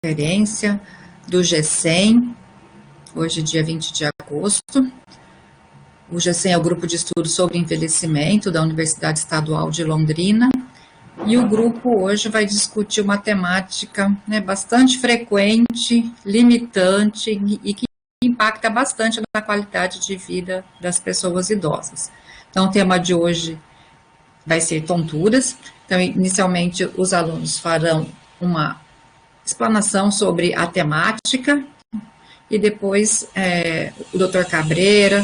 conferência do GESEM, hoje dia 20 de agosto. O GESEM é o Grupo de Estudos sobre Envelhecimento da Universidade Estadual de Londrina, e o grupo hoje vai discutir uma temática bastante frequente, limitante e que impacta bastante na qualidade de vida das pessoas idosas. Então, o tema de hoje vai ser tonturas. Então, inicialmente, os alunos farão uma explanação sobre a temática e depois o Dr. Cabreira,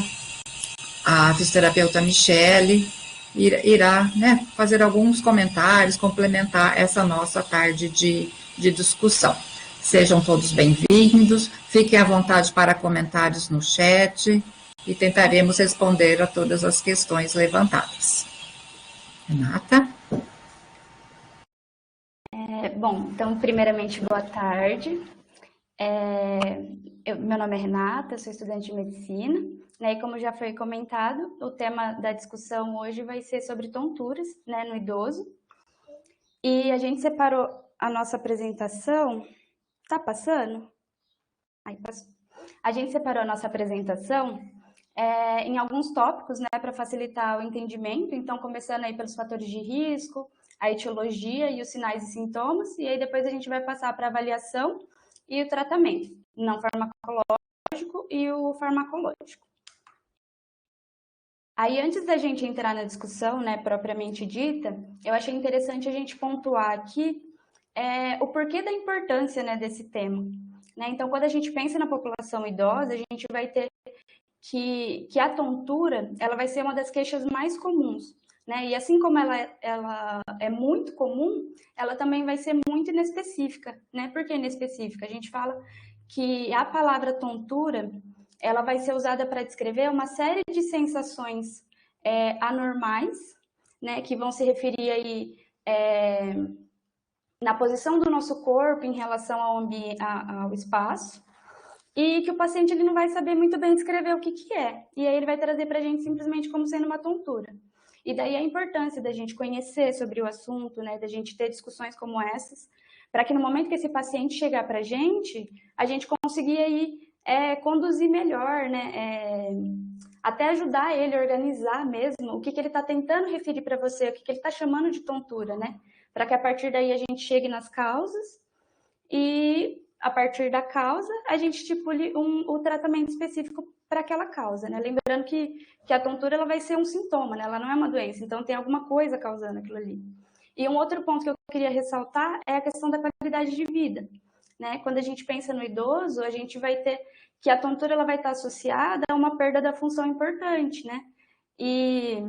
a fisioterapeuta Michele, irá fazer alguns comentários, complementar essa nossa tarde de discussão. Sejam todos bem-vindos, fiquem à vontade para comentários no chat e tentaremos responder a todas as questões levantadas. Renata? Bom, então, primeiramente, boa tarde. Meu nome é Renata, sou estudante de medicina, né, e como já foi comentado, o tema da discussão hoje vai ser sobre tonturas, né, no idoso. E a gente separou a nossa apresentação. Tá passando? Aí passou. A gente separou a nossa apresentação em alguns tópicos, né, para facilitar o entendimento. Então, começando aí pelos fatores de risco, a etiologia e os sinais e sintomas, e aí depois a gente vai passar para a avaliação e o tratamento, não farmacológico e o farmacológico. Aí, antes da gente entrar na discussão, né, propriamente dita, eu achei interessante a gente pontuar aqui o porquê da importância, né, desse tema. Né? Então, quando a gente pensa na população idosa, a gente vai ter que a tontura ela vai ser uma das queixas mais comuns. Né? E assim como ela é muito comum, ela também vai ser muito inespecífica. Né? Por que inespecífica? A gente fala que a palavra tontura ela vai ser usada para descrever uma série de sensações anormais, né? Que vão se referir aí na posição do nosso corpo em relação ao espaço, e que o paciente ele não vai saber muito bem descrever o que é. E aí ele vai trazer para a gente simplesmente como sendo uma tontura. E daí a importância da gente conhecer sobre o assunto, né, da gente ter discussões como essas, para que no momento que esse paciente chegar para a gente conseguir aí conduzir melhor, né, até ajudar ele a organizar mesmo o que ele está tentando referir para você, o que ele está chamando de tontura, né? Para que a partir daí a gente chegue nas causas e a partir da causa a gente estipule o tratamento específico para aquela causa, né? Lembrando que a tontura ela vai ser um sintoma, né? Ela não é uma doença, então tem alguma coisa causando aquilo ali. E um outro ponto que eu queria ressaltar é a questão da qualidade de vida, né? Quando a gente pensa no idoso, a gente vai ter que a tontura ela vai estar associada a uma perda da função importante, né? E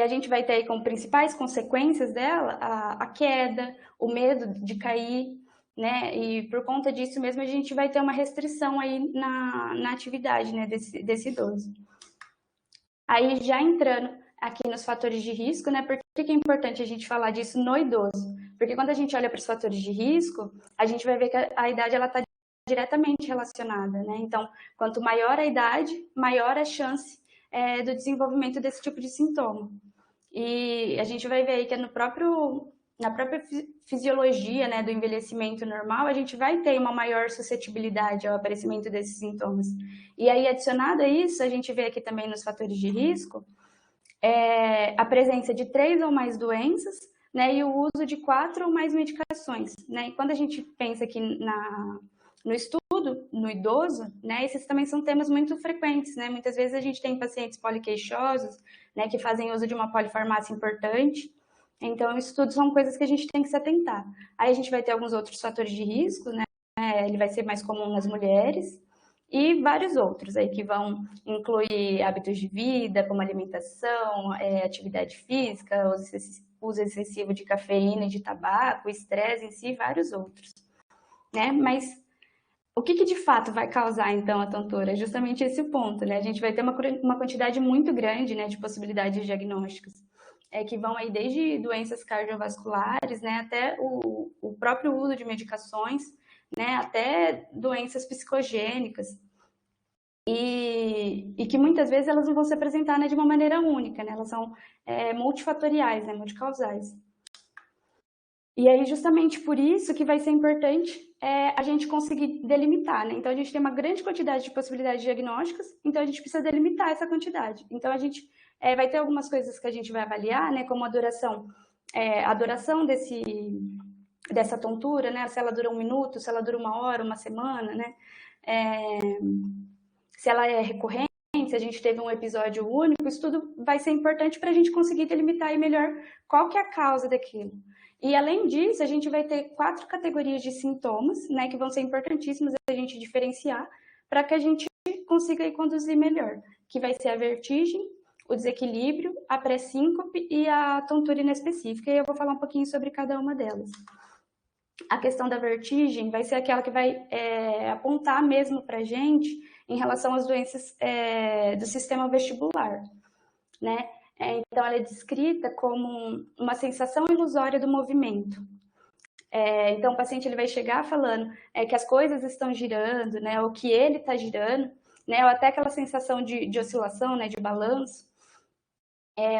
a gente vai ter aí como principais consequências dela a queda, o medo de cair, né? E por conta disso mesmo a gente vai ter uma restrição aí na atividade, né, desse idoso. Aí já entrando aqui nos fatores de risco, né? Por que é importante a gente falar disso no idoso? Porque quando a gente olha para os fatores de risco, a gente vai ver que a idade ela está diretamente relacionada, né? Então, quanto maior a idade, maior a chance do desenvolvimento desse tipo de sintoma. E a gente vai ver aí que na própria fisiologia, né, do envelhecimento normal, a gente vai ter uma maior suscetibilidade ao aparecimento desses sintomas. E aí, adicionado a isso, a gente vê aqui também nos fatores de risco a presença de 3 ou mais doenças, né, e o uso de 4 ou mais medicações. Né? E quando a gente pensa aqui no estudo, no idoso, né, esses também são temas muito frequentes, né? Muitas vezes a gente tem pacientes poliqueixosos, né, que fazem uso de uma polifarmácia importante. Então, estudos são coisas que a gente tem que se atentar. Aí a gente vai ter alguns outros fatores de risco, né? Ele vai ser mais comum nas mulheres e vários outros aí que vão incluir hábitos de vida, como alimentação, atividade física, uso excessivo de cafeína e de tabaco, estresse em si, vários outros, né? Mas o que de fato vai causar, então, a tontura? É justamente esse o ponto, né? A gente vai ter uma quantidade muito grande, né, de possibilidades diagnósticas, que vão aí desde doenças cardiovasculares, né, até o próprio uso de medicações, né, até doenças psicogênicas, e que muitas vezes elas não vão se apresentar, né, de uma maneira única, né? Elas são multifatoriais, né, multicausais. E aí, justamente por isso que vai ser importante a gente conseguir delimitar, né? Então, a gente tem uma grande quantidade de possibilidades diagnósticas, então a gente precisa delimitar essa quantidade. Então, a gente vai ter algumas coisas que a gente vai avaliar, né? Como a duração dessa tontura, né? Se ela dura 1 minuto, se ela dura 1 hora, 1 semana, né? Se ela é recorrente, se a gente teve um episódio único, isso tudo vai ser importante para a gente conseguir delimitar aí melhor qual que é a causa daquilo. E, além disso, a gente vai ter 4 categorias de sintomas, né, que vão ser importantíssimas a gente diferenciar para que a gente consiga aí conduzir melhor, que vai ser a vertigem, o desequilíbrio, a pré-síncope e a tontura inespecífica, e eu vou falar um pouquinho sobre cada uma delas. A questão da vertigem vai ser aquela que vai apontar mesmo para a gente em relação às doenças do sistema vestibular, né? Então, ela é descrita como uma sensação ilusória do movimento. Então, o paciente ele vai chegar falando que as coisas estão girando, né? Ou que ele está girando, né? Ou até aquela sensação de oscilação, né? De balanço.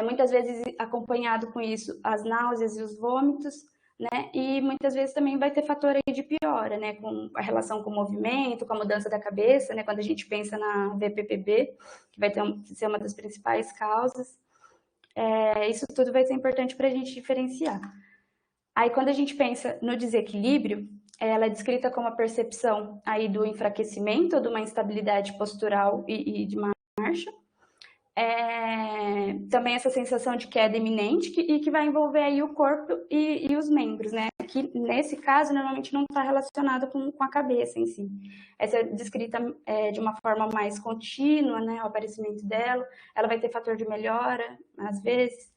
Muitas vezes acompanhado com isso as náuseas e os vômitos, né? E muitas vezes também vai ter fator aí de piora, né? Com a relação com o movimento, com a mudança da cabeça, né? Quando a gente pensa na VPPB, que vai ser uma das principais causas. Isso tudo vai ser importante para a gente diferenciar. Aí, quando a gente pensa no desequilíbrio, ela é descrita como a percepção aí do enfraquecimento ou de uma instabilidade postural e de marcha. Também essa sensação de queda iminente e que vai envolver aí o corpo e os membros, né? Que nesse caso normalmente não está relacionado com a cabeça em si. Essa é descrita de uma forma mais contínua, né? O aparecimento dela, ela vai ter fator de melhora, às vezes,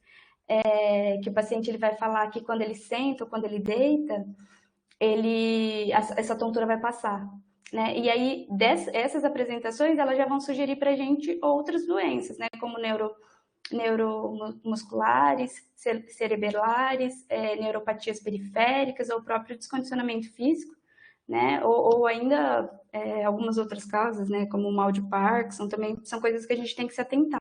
que o paciente ele vai falar que quando ele senta ou quando ele deita, essa tontura vai passar. Né? E aí, essas apresentações, elas já vão sugerir para a gente outras doenças, né? Como neuromusculares, cerebelares, neuropatias periféricas, ou próprio descondicionamento físico, né? Ou ainda algumas outras causas, né? Como o mal de Parkinson, também são coisas que a gente tem que se atentar.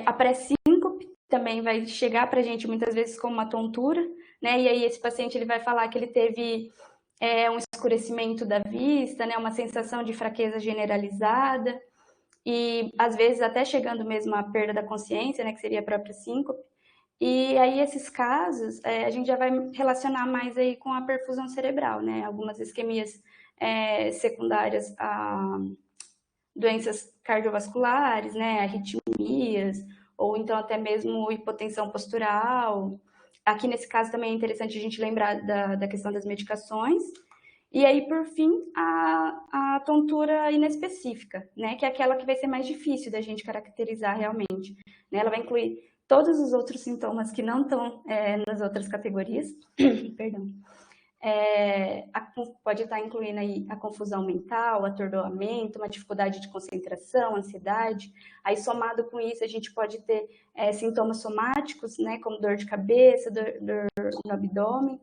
A pré-síncope também vai chegar para a gente muitas vezes como uma tontura, né? E aí esse paciente ele vai falar que ele teve um escurecimento da vista, né? Uma sensação de fraqueza generalizada e às vezes até chegando mesmo à perda da consciência, né? Que seria a própria síncope. E aí esses casos a gente já vai relacionar mais aí com a perfusão cerebral, né? Algumas isquemias secundárias a doenças cardiovasculares, né? Arritmias, ou então até mesmo hipotensão postural. Aqui nesse caso também é interessante a gente lembrar da questão das medicações. E aí, por fim, a tontura inespecífica, né? Que é aquela que vai ser mais difícil da gente caracterizar realmente. Né? Ela vai incluir todos os outros sintomas que não estão nas outras categorias. Perdão. Pode estar incluindo aí a confusão mental, atordoamento, uma dificuldade de concentração, ansiedade. Aí, somado com isso, a gente pode ter sintomas somáticos, né, como dor de cabeça, dor no abdômen.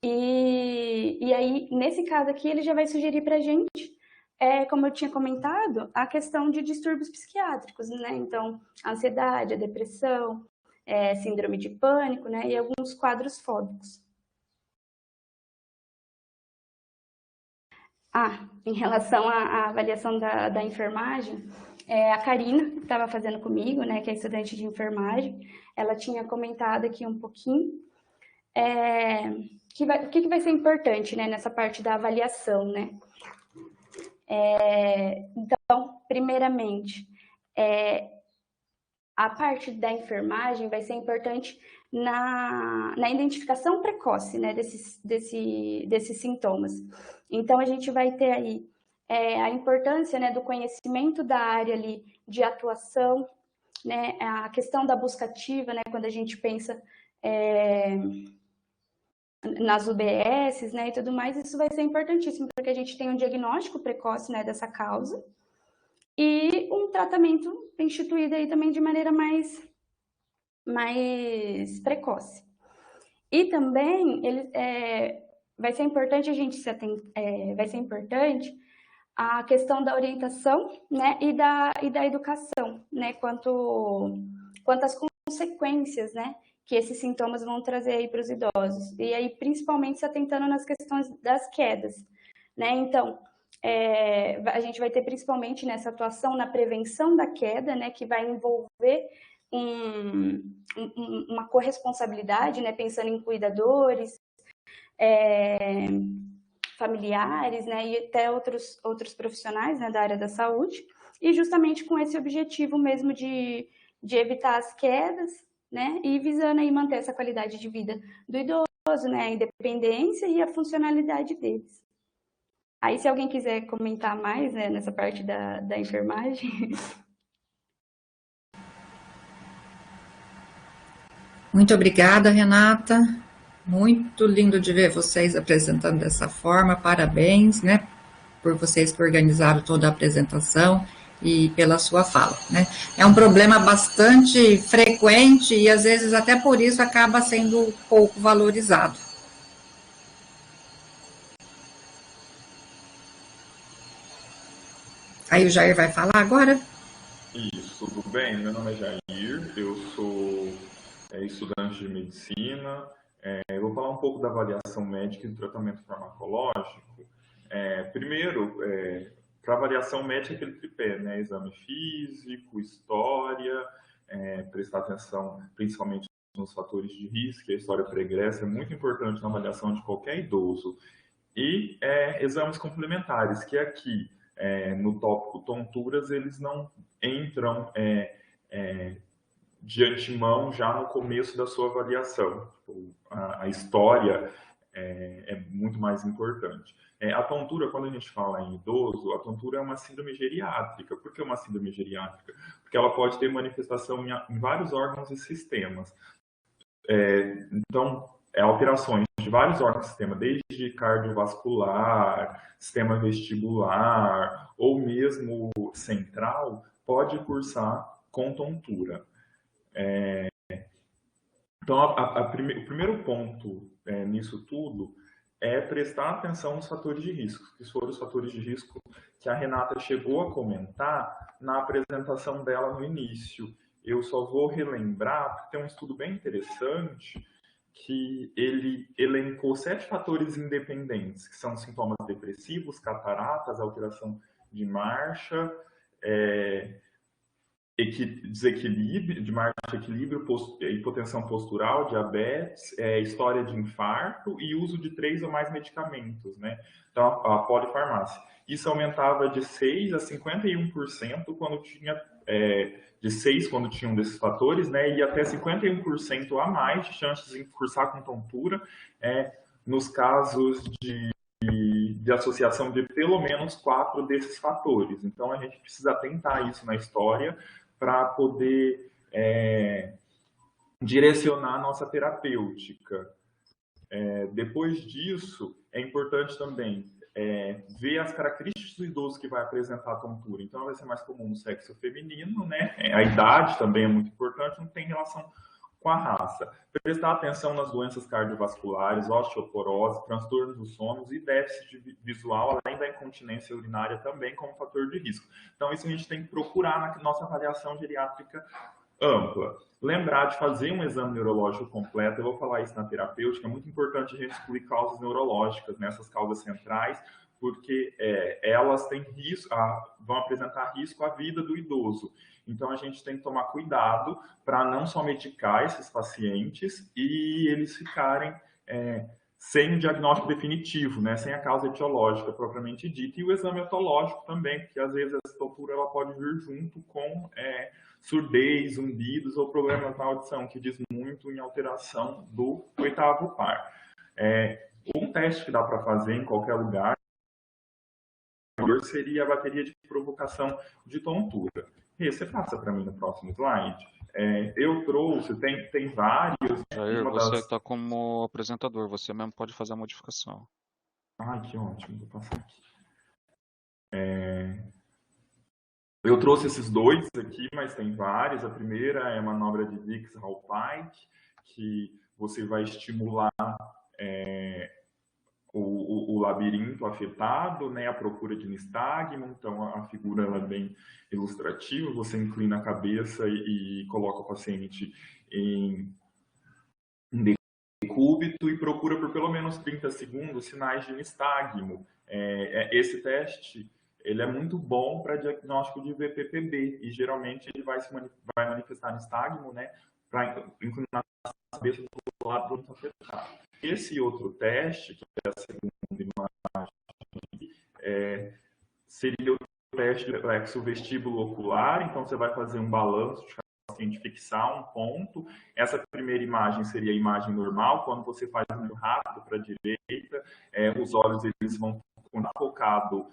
E aí, nesse caso aqui, ele já vai sugerir para a gente, como eu tinha comentado, a questão de distúrbios psiquiátricos, né? Então, a ansiedade, a depressão, síndrome de pânico, né? E alguns quadros fóbicos. Em relação à avaliação da enfermagem, a Karina, que estava fazendo comigo, né, que é estudante de enfermagem, ela tinha comentado aqui um pouquinho o que vai ser importante, né, nessa parte da avaliação, né? Então, primeiramente, a parte da enfermagem vai ser importante na identificação precoce, né, desses sintomas. Então, a gente vai ter aí a importância, né, do conhecimento da área ali de atuação, né, a questão da busca ativa, né, quando a gente pensa nas UBSs, né, e tudo mais, isso vai ser importantíssimo, porque a gente tem um diagnóstico precoce, né, dessa causa, e um tratamento instituído aí também de maneira mais precoce. E também vai ser importante a gente vai ser importante a questão da orientação, né, e da educação, né, quanto às consequências, né, que esses sintomas vão trazer aí para os idosos. E aí, principalmente, se atentando nas questões das quedas, né? Então, a gente vai ter principalmente nessa atuação na prevenção da queda, né? Que vai envolver uma corresponsabilidade, né? Pensando em cuidadores, familiares, né? E até outros profissionais, né? Da área da saúde. E justamente com esse objetivo mesmo de evitar as quedas, né? E visando aí manter essa qualidade de vida do idoso, né? A independência e a funcionalidade deles. Aí, se alguém quiser comentar mais, né, nessa parte da enfermagem. Muito obrigada, Renata. Muito lindo de ver vocês apresentando dessa forma. Parabéns, né, por vocês que organizaram toda a apresentação e pela sua fala, né? É um problema bastante frequente e às vezes até por isso acaba sendo pouco valorizado. Aí o Jair vai falar agora? Isso, tudo bem? Meu nome é Jair, eu sou estudante de medicina. Eu vou falar um pouco da avaliação médica e do tratamento farmacológico. Primeiro, para avaliação médica, aquele tripé, né? Exame físico, história, prestar atenção principalmente nos fatores de risco, a história pregressa é muito importante na avaliação de qualquer idoso. E exames complementares, que aqui, no tópico tonturas, eles não entram de antemão já no começo da sua avaliação. A história é muito mais importante. A tontura, quando a gente fala em idoso, a tontura é uma síndrome geriátrica. Por que uma síndrome geriátrica? Porque ela pode ter manifestação em vários órgãos e sistemas. Então, alterações de vários órgãos do sistema, desde cardiovascular, sistema vestibular, ou mesmo central, pode cursar com tontura. Então, o primeiro ponto nisso tudo é prestar atenção nos fatores de risco, que foram os fatores de risco que a Renata chegou a comentar na apresentação dela no início. Eu só vou relembrar, porque tem um estudo bem interessante, que ele elencou 7 fatores independentes, que são sintomas depressivos, cataratas, alteração de marcha, desequilíbrio, de marcha, equilíbrio, hipotensão postural, diabetes, história de infarto e uso de 3 ou mais medicamentos, né? Então, a polifarmácia. Isso aumentava de 6% a 51% quando tinha, de 6% quando tinha um desses fatores, né? E até 51% a mais de chances de cursar com tontura, nos casos de associação de pelo menos 4 desses fatores. Então, a gente precisa atentar isso na história para poder direcionar a nossa terapêutica. Depois disso, é importante também ver as características do idoso que vai apresentar a tontura. Então, vai ser mais comum no sexo feminino, né? A idade também é muito importante, não tem relação com a raça. Prestar atenção nas doenças cardiovasculares, osteoporose, transtornos do sono e déficit visual, além da incontinência urinária também como fator de risco. Então, isso a gente tem que procurar na nossa avaliação geriátrica ampla. Lembrar de fazer um exame neurológico completo, eu vou falar isso na terapêutica, é muito importante a gente excluir causas neurológicas, nessas causas centrais, porque elas têm risco, vão apresentar risco à vida do idoso. Então, a gente tem que tomar cuidado para não só medicar esses pacientes e eles ficarem sem o diagnóstico definitivo, né? Sem a causa etiológica propriamente dita. E o exame etológico também, porque às vezes a tontura ela pode vir junto com surdez, zumbidos ou problemas na audição, que diz muito em alteração do 8º par. Um teste que dá para fazer em qualquer lugar seria a bateria de provocação de tontura. E você passa para mim no próximo slide. Eu trouxe, tem vários. Jair, você está como apresentador, você mesmo pode fazer a modificação. Ah, que ótimo, vou passar aqui. Eu trouxe esses 2 aqui, mas tem vários. A primeira é a manobra de Dix-Hallpike, que você vai estimular o labirinto afetado, né, a procura de nistagmo. Então, a figura ela é bem ilustrativa. Você inclina a cabeça e coloca o paciente decúbito e procura por pelo menos 30 segundos sinais de nistagmo. Esse teste ele é muito bom para diagnóstico de VPPB e geralmente ele vai manifestar nistagmo, né, para inclinar a cabeça do lado do ponto afetado. Esse outro teste, que é a segunda imagem, seria o teste de reflexo vestíbulo ocular. Então você vai fazer um balanço de paciente, fixar um ponto. Essa primeira imagem seria a imagem normal, quando você faz muito rápido para a direita, os olhos eles vão ficar focados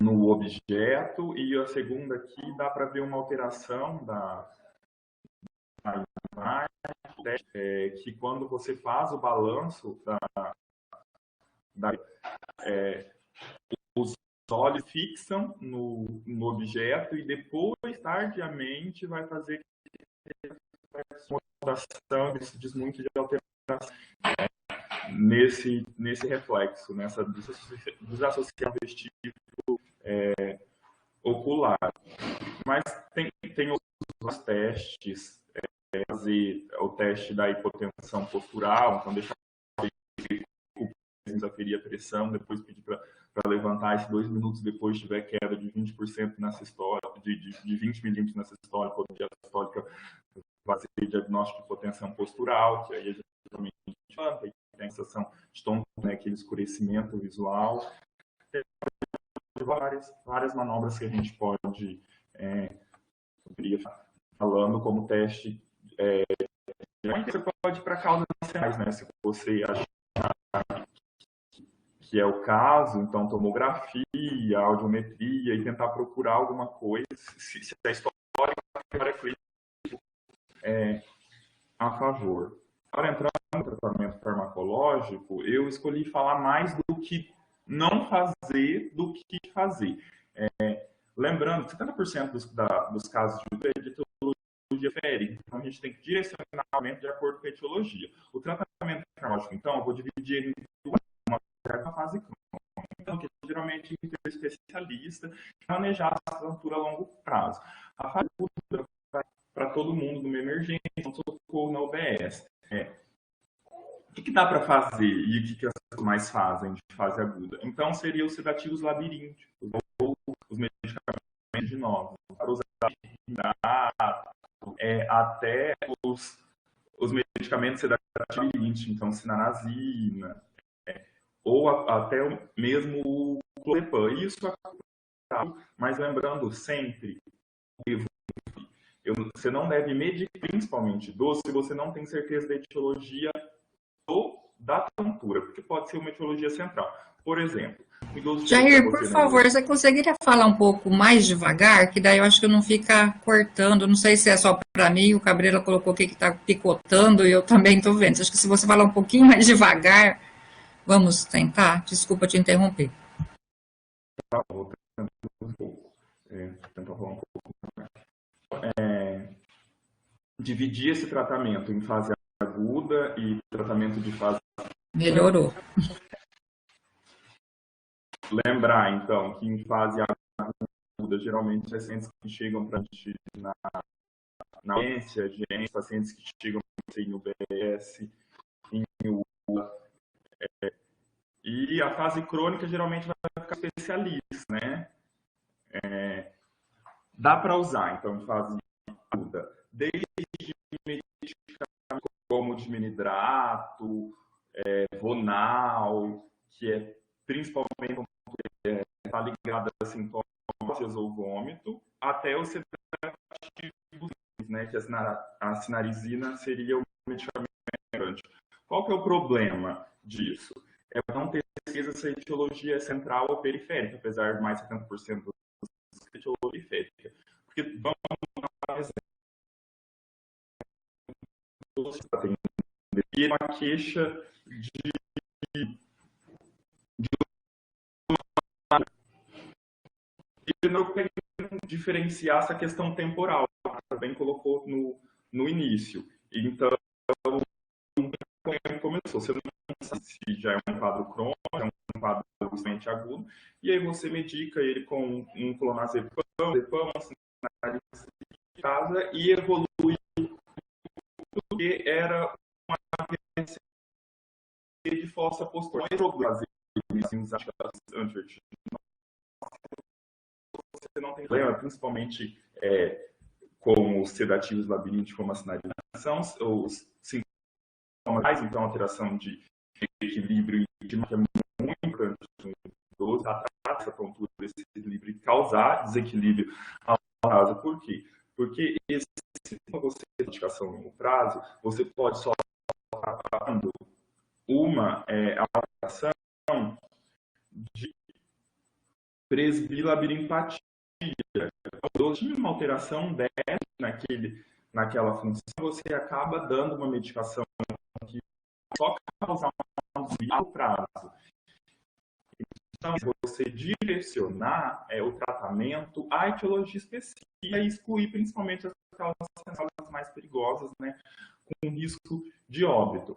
no objeto, e a segunda aqui dá para ver uma alteração da imagem, que quando você faz o balanço os olhos fixam no objeto e depois, tardiamente, vai fazer rotação, diz muito de alteração nesse reflexo, nessa desassociação vestíbulo ocular. Mas tem outros testes, fazer o teste da hipotensão postural, então deixar desaferir a pressão, depois pedir para levantar esses 2 minutos depois tiver queda de 20% na sistólica, de 20 milímetros na sistólica ou diastólica, vai ser diagnóstico de hipotensão postural, que aí a gente geralmente levanta e tem a sensação de tom, né, aquele escurecimento visual. Tem várias manobras que a gente pode falando como teste. Você pode ir para causas iniciais, né? Se você achar que é o caso, então tomografia, audiometria e tentar procurar alguma coisa, se a história é clínico a favor. Para entrar no tratamento farmacológico, eu escolhi falar mais do que não fazer do que fazer. Lembrando que 70% dos casos de etiologia fere, então a gente tem que direcionar o tratamento de acordo com a etiologia. O tratamento farmacológico, então, eu vou dividir ele em uma fase crônica, então, que geralmente é um especialista, planejar a tontura a longo prazo. A fase aguda para todo mundo numa emergência, um socorro na UBS. O que dá para fazer e o que as pessoas mais fazem de fase aguda? Então, seriam os sedativos labirínticos ou os medicamentos de novo, para usar até os medicamentos sedativos labirínticos, então cinnarazina, ou até mesmo o clozapam. Isso mas lembrando sempre, você não deve medir principalmente dose se você não tem certeza da etiologia ou da tontura, porque pode ser uma etiologia central. Por exemplo, Jair, por favor, você conseguiria falar um pouco mais devagar, que daí eu acho que não fica cortando, não sei se é só para mim, o Cabreira colocou aqui que está picotando e eu também estou vendo. Acho que se você falar um pouquinho mais devagar, vamos tentar? Desculpa te interromper. Vou tentar um pouco. Tentar falar um pouco mais. Dividir esse tratamento em fase aguda e tratamento de fase... Melhorou. Lembrar, então, que em fase aguda, geralmente, os pacientes que chegam para a gente na urgência, pacientes que chegam em UBS, em UA, e a fase crônica, geralmente, vai ficar especialista, né? Dá para usar, então, em fase aguda, desde medicamentos como diminidrato, Vonal, que é principalmente está ligado a sintomas ou vômito, até os sedativos, né, que a cinarizina seria o medicamento. Qual que é o problema disso? Não ter certeza se a etiologia é central ou periférica, apesar de mais de 70% dos etiologia periférica. Porque vamos dar um exemplo. Tem uma queixa de não diferenciar essa questão temporal, que também colocou no início. Então, começou, você não sabe se já é um quadro crônico, é um quadro doente agudo, e aí você medica ele com um clonazepam, em casa, e evolui porque era uma reforça a postura do prazer antivertiginosas. Você não tem problema, principalmente com os sedativos labirínticos, como a sinalização, os sintomas, então alteração de equilíbrio, que é muito importante no idoso, tratar essa tontura, esse equilíbrio e causar desequilíbrio ao prazo. Por quê? Porque se você tem medicação a longo prazo, você pode só estar tratando uma alteração de presbilabirintopatia. Então, tinha uma alteração naquela função, você acaba dando uma medicação que só causa um desvio ao prazo. Então, você direcionar o tratamento à etiologia específica e excluir principalmente as causas mais perigosas, né, com risco de óbito.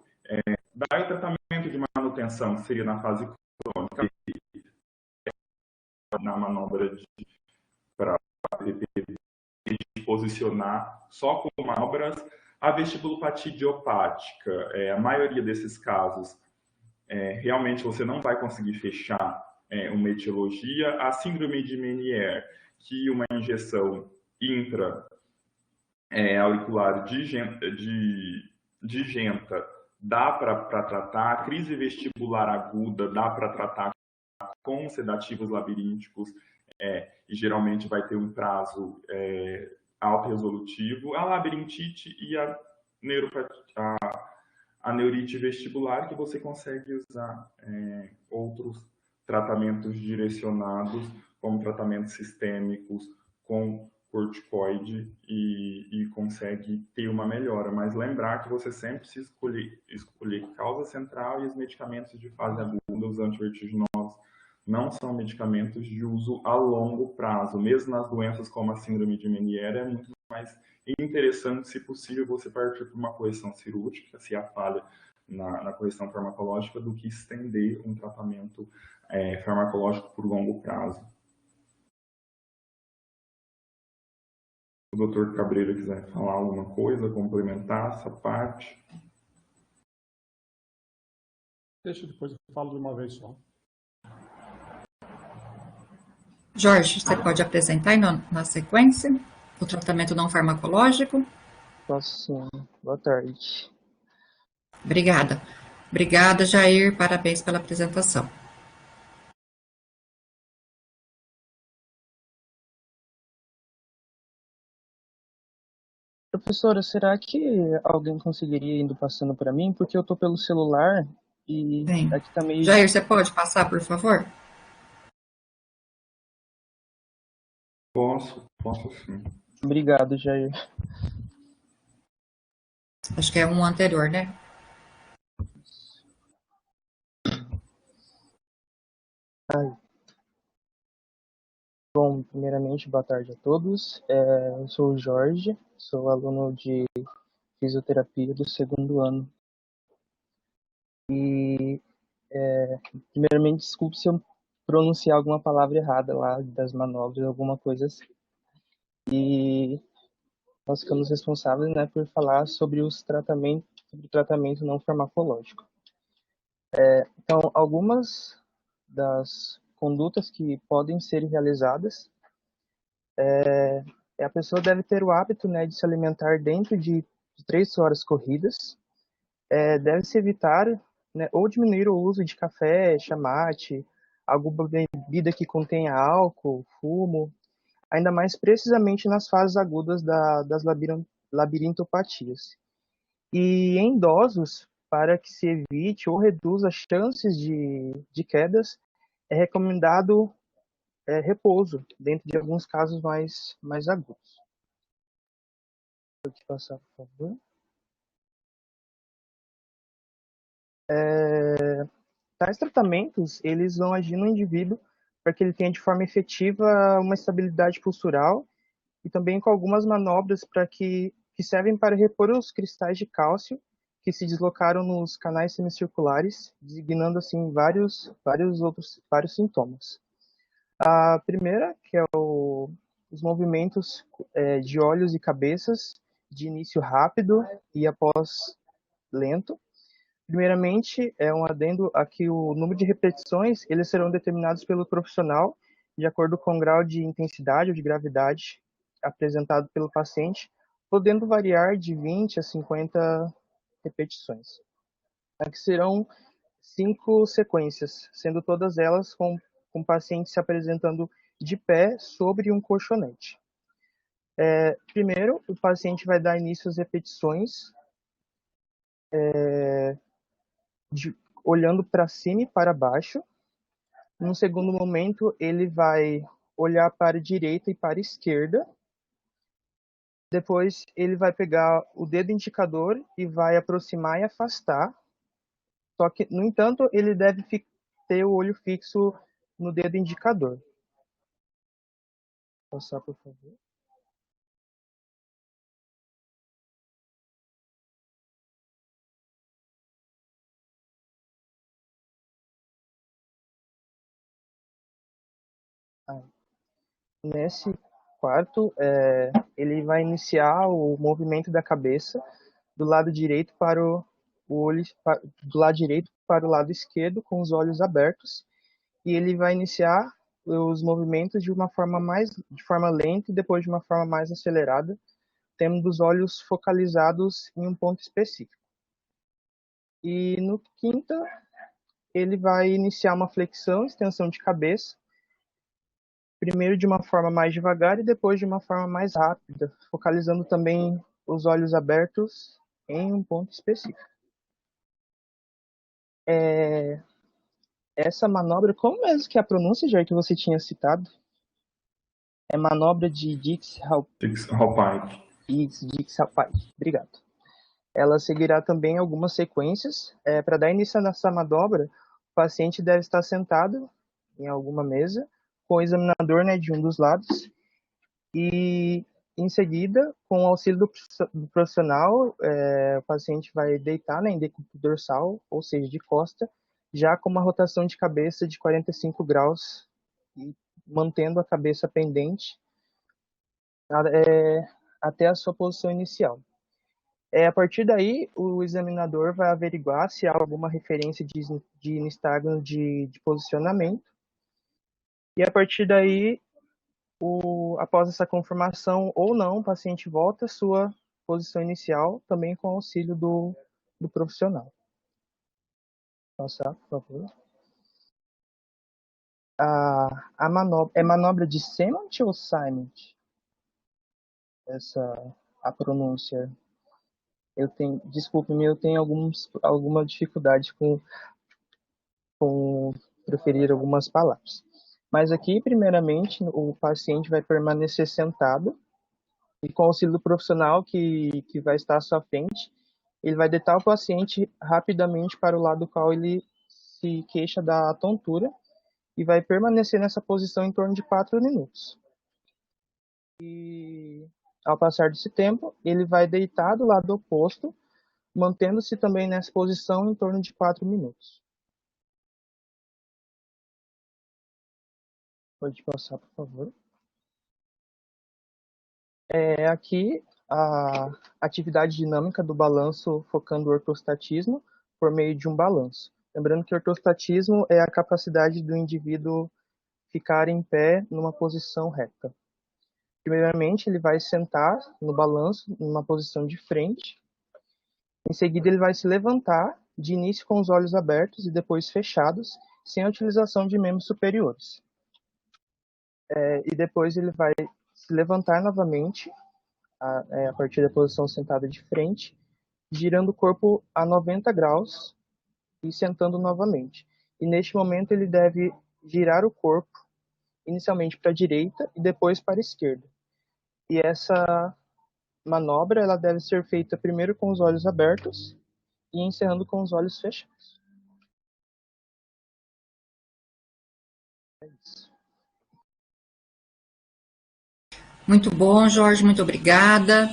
Daí o tratamento de manutenção, que seria na fase crônica, na manobra para posicionar só com manobras, a vestibulopatia idiopática, a maioria desses casos, realmente você não vai conseguir fechar uma etiologia. A síndrome de Meniere, que uma injeção intra-auricular de genta dá para tratar, a crise vestibular aguda dá para tratar com sedativos labirínticos, e geralmente vai ter um prazo autorresolutivo, a labirintite e a neurite vestibular, que você consegue usar outros tratamentos direcionados, como tratamentos sistêmicos com corticoide e consegue ter uma melhora. Mas lembrar que você sempre precisa escolher causa central e os medicamentos de fase aguda, os antivertiginosos, não são medicamentos de uso a longo prazo. Mesmo nas doenças como a síndrome de Meniere, é muito mais interessante, se possível, você partir para uma correção cirúrgica, se há falha na correção farmacológica, do que estender um tratamento farmacológico por longo prazo. Se o Dr. Cabreira quiser falar alguma coisa, complementar essa parte. Deixa, depois eu falo de uma vez só. Jorge, você pode apresentar aí na sequência o tratamento não farmacológico? Posso sim. Boa tarde. Obrigada. Obrigada, Jair. Parabéns pela apresentação. Professora, será que alguém conseguiria indo passando para mim? Porque eu tô pelo celular e Sim. aqui tá meio... Jair, você pode passar, por favor? Posso sim. Obrigado, Jair. Acho que é um anterior, né? Bom, primeiramente, boa tarde a todos. Eu sou o Jorge, sou aluno de fisioterapia do 2º ano. E, primeiramente, desculpe se eu pronunciar alguma palavra errada lá das manobras, alguma coisa assim. E nós ficamos responsáveis, né, por falar sobre o tratamento não farmacológico. Então, algumas das condutas que podem ser realizadas a pessoa deve ter o hábito, né, de se alimentar dentro de 3 horas corridas. Deve-se evitar, né, ou diminuir o uso de café, chamate, alguma bebida que contenha álcool, fumo, ainda mais precisamente nas fases agudas das labirintopatias. E em idosos, para que se evite ou reduza as chances de quedas, é recomendado repouso, dentro de alguns casos mais agudos. Pode passar, por favor. Tais tratamentos, eles vão agir no indivíduo para que ele tenha de forma efetiva uma estabilidade postural e também com algumas manobras que servem para repor os cristais de cálcio que se deslocaram nos canais semicirculares, designando assim vários sintomas. A primeira, que é os movimentos de olhos e cabeças, de início rápido e após lento. Primeiramente, é um adendo a que o número de repetições, eles serão determinados pelo profissional de acordo com o grau de intensidade ou de gravidade apresentado pelo paciente, podendo variar de 20 a 50 repetições. Aqui serão 5 sequências, sendo todas elas com o paciente se apresentando de pé sobre um colchonete. Primeiro, o paciente vai dar início às repetições olhando para cima e para baixo. Num segundo momento, ele vai olhar para a direita e para a esquerda. Depois, ele vai pegar o dedo indicador e vai aproximar e afastar. Só que, no entanto, ele deve ter o olho fixo no dedo indicador. Vou passar, por favor. Nesse quarto, ele vai iniciar o movimento da cabeça do lado direito para o olho, do lado direito para o lado esquerdo, com os olhos abertos, e ele vai iniciar os movimentos de forma lenta e depois de uma forma mais acelerada, tendo os olhos focalizados em um ponto específico. E no quinta, ele vai iniciar uma flexão, extensão de cabeça, primeiro de uma forma mais devagar e depois de uma forma mais rápida, focalizando também os olhos abertos em um ponto específico. Essa manobra, como mesmo que é a pronúncia, já que você tinha citado? É manobra de Dix-Hallpike. Dix-Hallpike, obrigado. Ela seguirá também algumas sequências. Para dar início nessa manobra, o paciente deve estar sentado em alguma mesa, com o examinador, né, de um dos lados, e em seguida, com o auxílio do profissional, o paciente vai deitar, né, em decúbito dorsal, ou seja, de costa, já com uma rotação de cabeça de 45 graus, e mantendo a cabeça pendente até a sua posição inicial. A partir daí, o examinador vai averiguar se há alguma referência de nistagmo de posicionamento, e a partir daí, após essa confirmação ou não, o paciente volta à sua posição inicial, também com auxílio do profissional. Passar, por favor. A manobra, é manobra de Semont ou Simont? A pronúncia. Desculpe-me, eu tenho alguma dificuldade com proferir algumas palavras. Mas aqui, primeiramente, o paciente vai permanecer sentado e com o auxílio do profissional que vai estar à sua frente, ele vai deitar o paciente rapidamente para o lado do qual ele se queixa da tontura e vai permanecer nessa posição em torno de 4 minutos. E ao passar desse tempo, ele vai deitar do lado oposto, mantendo-se também nessa posição em torno de 4 minutos. Pode passar, por favor. Aqui, a atividade dinâmica do balanço focando o ortostatismo por meio de um balanço. Lembrando que o ortostatismo é a capacidade do indivíduo ficar em pé numa posição reta. Primeiramente, ele vai sentar no balanço, numa posição de frente. Em seguida, ele vai se levantar, de início com os olhos abertos e depois fechados, sem a utilização de membros superiores. E depois ele vai se levantar novamente, a partir da posição sentada de frente, girando o corpo a 90 graus e sentando novamente. E neste momento ele deve girar o corpo, inicialmente para a direita e depois para a esquerda. E essa manobra ela deve ser feita primeiro com os olhos abertos e encerrando com os olhos fechados. É isso. Muito bom, Jorge, muito obrigada.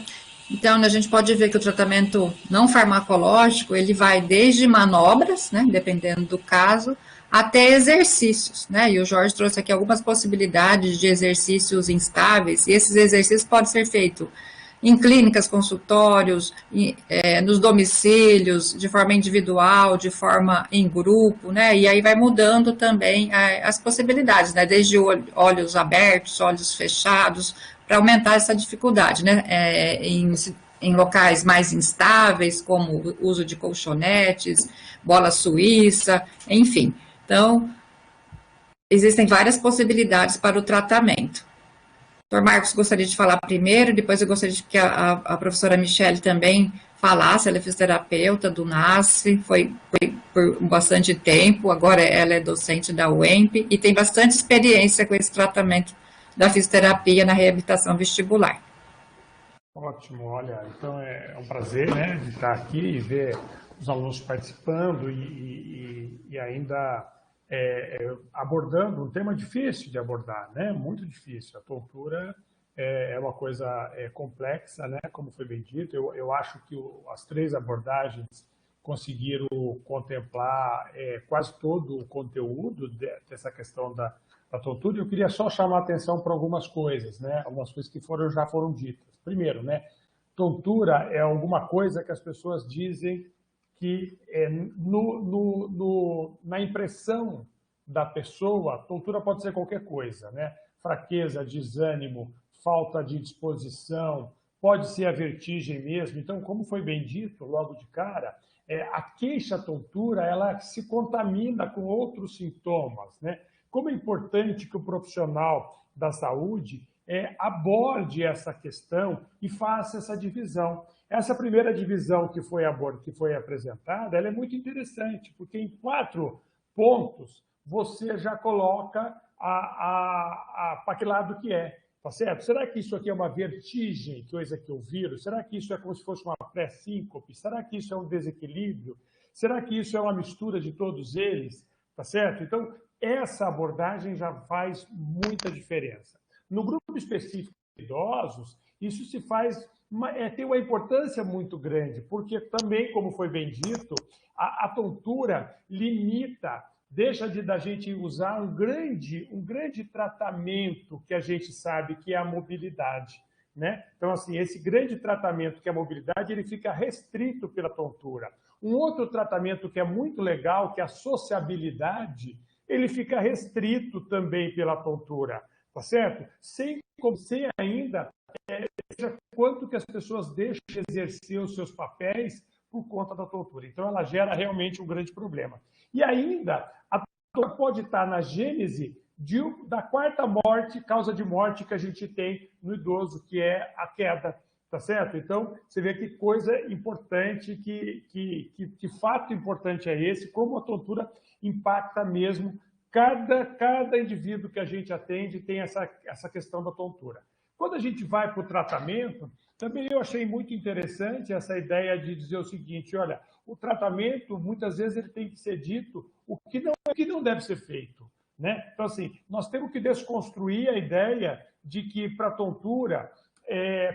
Então, a gente pode ver que o tratamento não farmacológico, ele vai desde manobras, né, dependendo do caso, até exercícios, né, e o Jorge trouxe aqui algumas possibilidades de exercícios instáveis, e esses exercícios podem ser feitos em clínicas, consultórios, nos domicílios, de forma individual, de forma em grupo, né? E aí vai mudando também as possibilidades, né? Desde olhos abertos, olhos fechados, para aumentar essa dificuldade, né? Em locais mais instáveis, como o uso de colchonetes, bola suíça, enfim. Então, existem várias possibilidades para o tratamento. O Dr. Marcos gostaria de falar primeiro, depois eu gostaria que a professora Michele também falasse, ela é fisioterapeuta do NASF, foi por bastante tempo, agora ela é docente da UEMP e tem bastante experiência com esse tratamento da fisioterapia na reabilitação vestibular. Ótimo, olha, então é um prazer, né, de estar aqui e ver os alunos participando e ainda abordando um tema difícil de abordar, né, muito difícil. A tontura é uma coisa complexa, né, como foi bem dito. Eu acho que as 3 abordagens conseguiram contemplar quase todo o conteúdo dessa questão da tontura. Eu queria só chamar a atenção para algumas coisas, né, algumas coisas que já foram ditas. Primeiro, né, tontura é alguma coisa que as pessoas dizem que na impressão da pessoa, tontura pode ser qualquer coisa, né? Fraqueza, desânimo, falta de disposição, pode ser a vertigem mesmo. Então, como foi bem dito logo de cara, a queixa-tontura ela se contamina com outros sintomas, né? Como é importante que o profissional da saúde aborde essa questão e faça essa divisão. Essa primeira divisão que foi apresentada, ela é muito interessante, porque em 4 pontos você já coloca para que lado que é, tá certo? Será que isso aqui é uma vertigem, coisa que eu viro? Será que isso é como se fosse uma pré-síncope? Será que isso é um desequilíbrio? Será que isso é uma mistura de todos eles? Tá certo? Então, essa abordagem já faz muita diferença. No grupo específico de idosos, isso se faz, tem uma importância muito grande, porque também, como foi bem dito, a tontura limita, deixa da gente usar um grande tratamento que a gente sabe que é a mobilidade, né? Então, assim, esse grande tratamento que é a mobilidade, ele fica restrito pela tontura. Um outro tratamento que é muito legal, que é a sociabilidade, ele fica restrito também pela tontura. Tá certo? Sem ainda veja quanto que as pessoas deixam de exercer os seus papéis por conta da tontura. Então, ela gera realmente um grande problema. E ainda, a tontura pode estar na gênese da 4ª causa de morte que a gente tem no idoso, que é a queda. Tá certo? Então, você vê que coisa importante, que fato importante é esse, como a tontura impacta mesmo. Cada indivíduo que a gente atende tem essa questão da tontura. Quando a gente vai para o tratamento, também eu achei muito interessante essa ideia de dizer o seguinte, olha, o tratamento, muitas vezes, ele tem que ser dito o que não deve ser feito, né? Então, assim, nós temos que desconstruir a ideia de que para a tontura,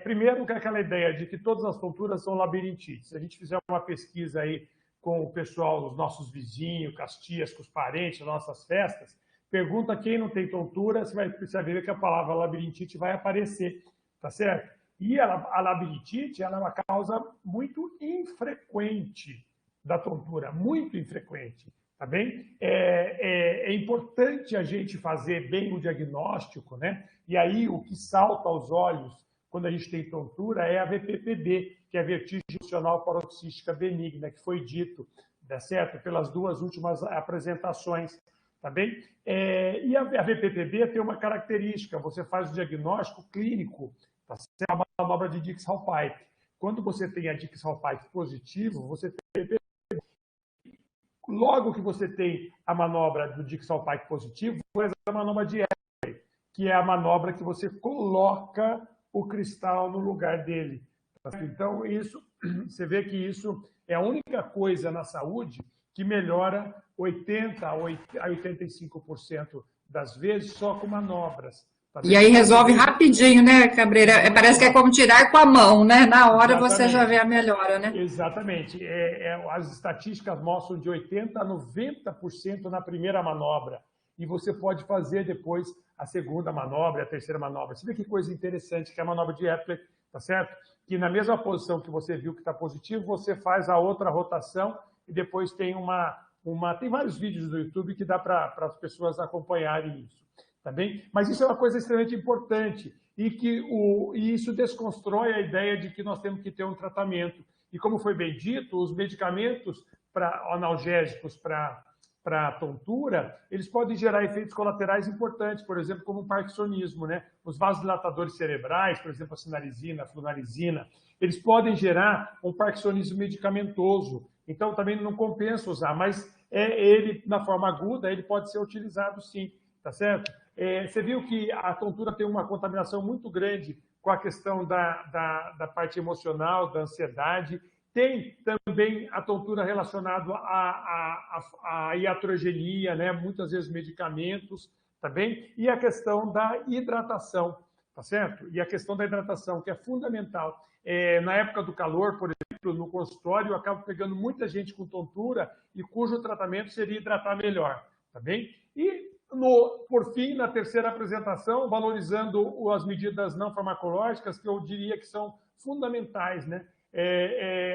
primeiro que é aquela ideia de que todas as tonturas são labirintites. Se a gente fizer uma pesquisa aí com o pessoal, os nossos vizinhos, com as tias, com os parentes, nas nossas festas, pergunta quem não tem tontura, você vai ver que a palavra labirintite vai aparecer, tá certo? E a labirintite, ela é uma causa muito infrequente da tontura, muito infrequente, tá bem? É importante a gente fazer bem o diagnóstico, né? E aí o que salta aos olhos quando a gente tem tontura é a VPPB, que é a vertigem funcional paroxística benigna, que foi dito, tá certo? Pelas 2 últimas apresentações, tá bem? E a VPPB tem uma característica, você faz o diagnóstico clínico, tá certo? A manobra de Dix-Hallpike. Quando você tem a Dix-Hallpike positivo, você tem VPPB. Logo que você tem a manobra do Dix-Hallpike positivo, você tem a manobra de Epley, que é a manobra que você coloca o cristal no lugar dele. Então, você vê que isso é a única coisa na saúde que melhora 80% a 85% das vezes só com manobras. Tá? E aí resolve rapidinho, né, Cabreira? Parece que é como tirar com a mão, né? Na hora você já vê a melhora, né? Exatamente. As estatísticas mostram de 80% a 90% na primeira manobra. E você pode fazer depois a segunda manobra, a terceira manobra. Você vê que coisa interessante que é a manobra de Epley, tá certo? Que na mesma posição que você viu que está positivo, você faz a outra rotação e depois tem tem vários vídeos no YouTube que dá para as pessoas acompanharem isso, tá bem? Mas isso é uma coisa extremamente importante e isso desconstrói a ideia de que nós temos que ter um tratamento. E como foi bem dito, os medicamentos analgésicos para tontura, eles podem gerar efeitos colaterais importantes, por exemplo, como o parkinsonismo, né? Os vasodilatadores cerebrais, por exemplo, a sinalizina, a flunarizina, eles podem gerar um parkinsonismo medicamentoso. Então, também não compensa usar, mas ele, na forma aguda, ele pode ser utilizado sim, tá certo? Você viu que a tontura tem uma contaminação muito grande com a questão da parte emocional, da ansiedade. Tem também a tontura relacionada à iatrogenia, né? Muitas vezes medicamentos, tá bem? E a questão da hidratação, tá certo? E a questão da hidratação, que é fundamental. Na época do calor, por exemplo, no consultório, eu acabo pegando muita gente com tontura e cujo tratamento seria hidratar melhor, tá bem? E, por fim, na terceira apresentação, valorizando as medidas não farmacológicas, que eu diria que são fundamentais, né?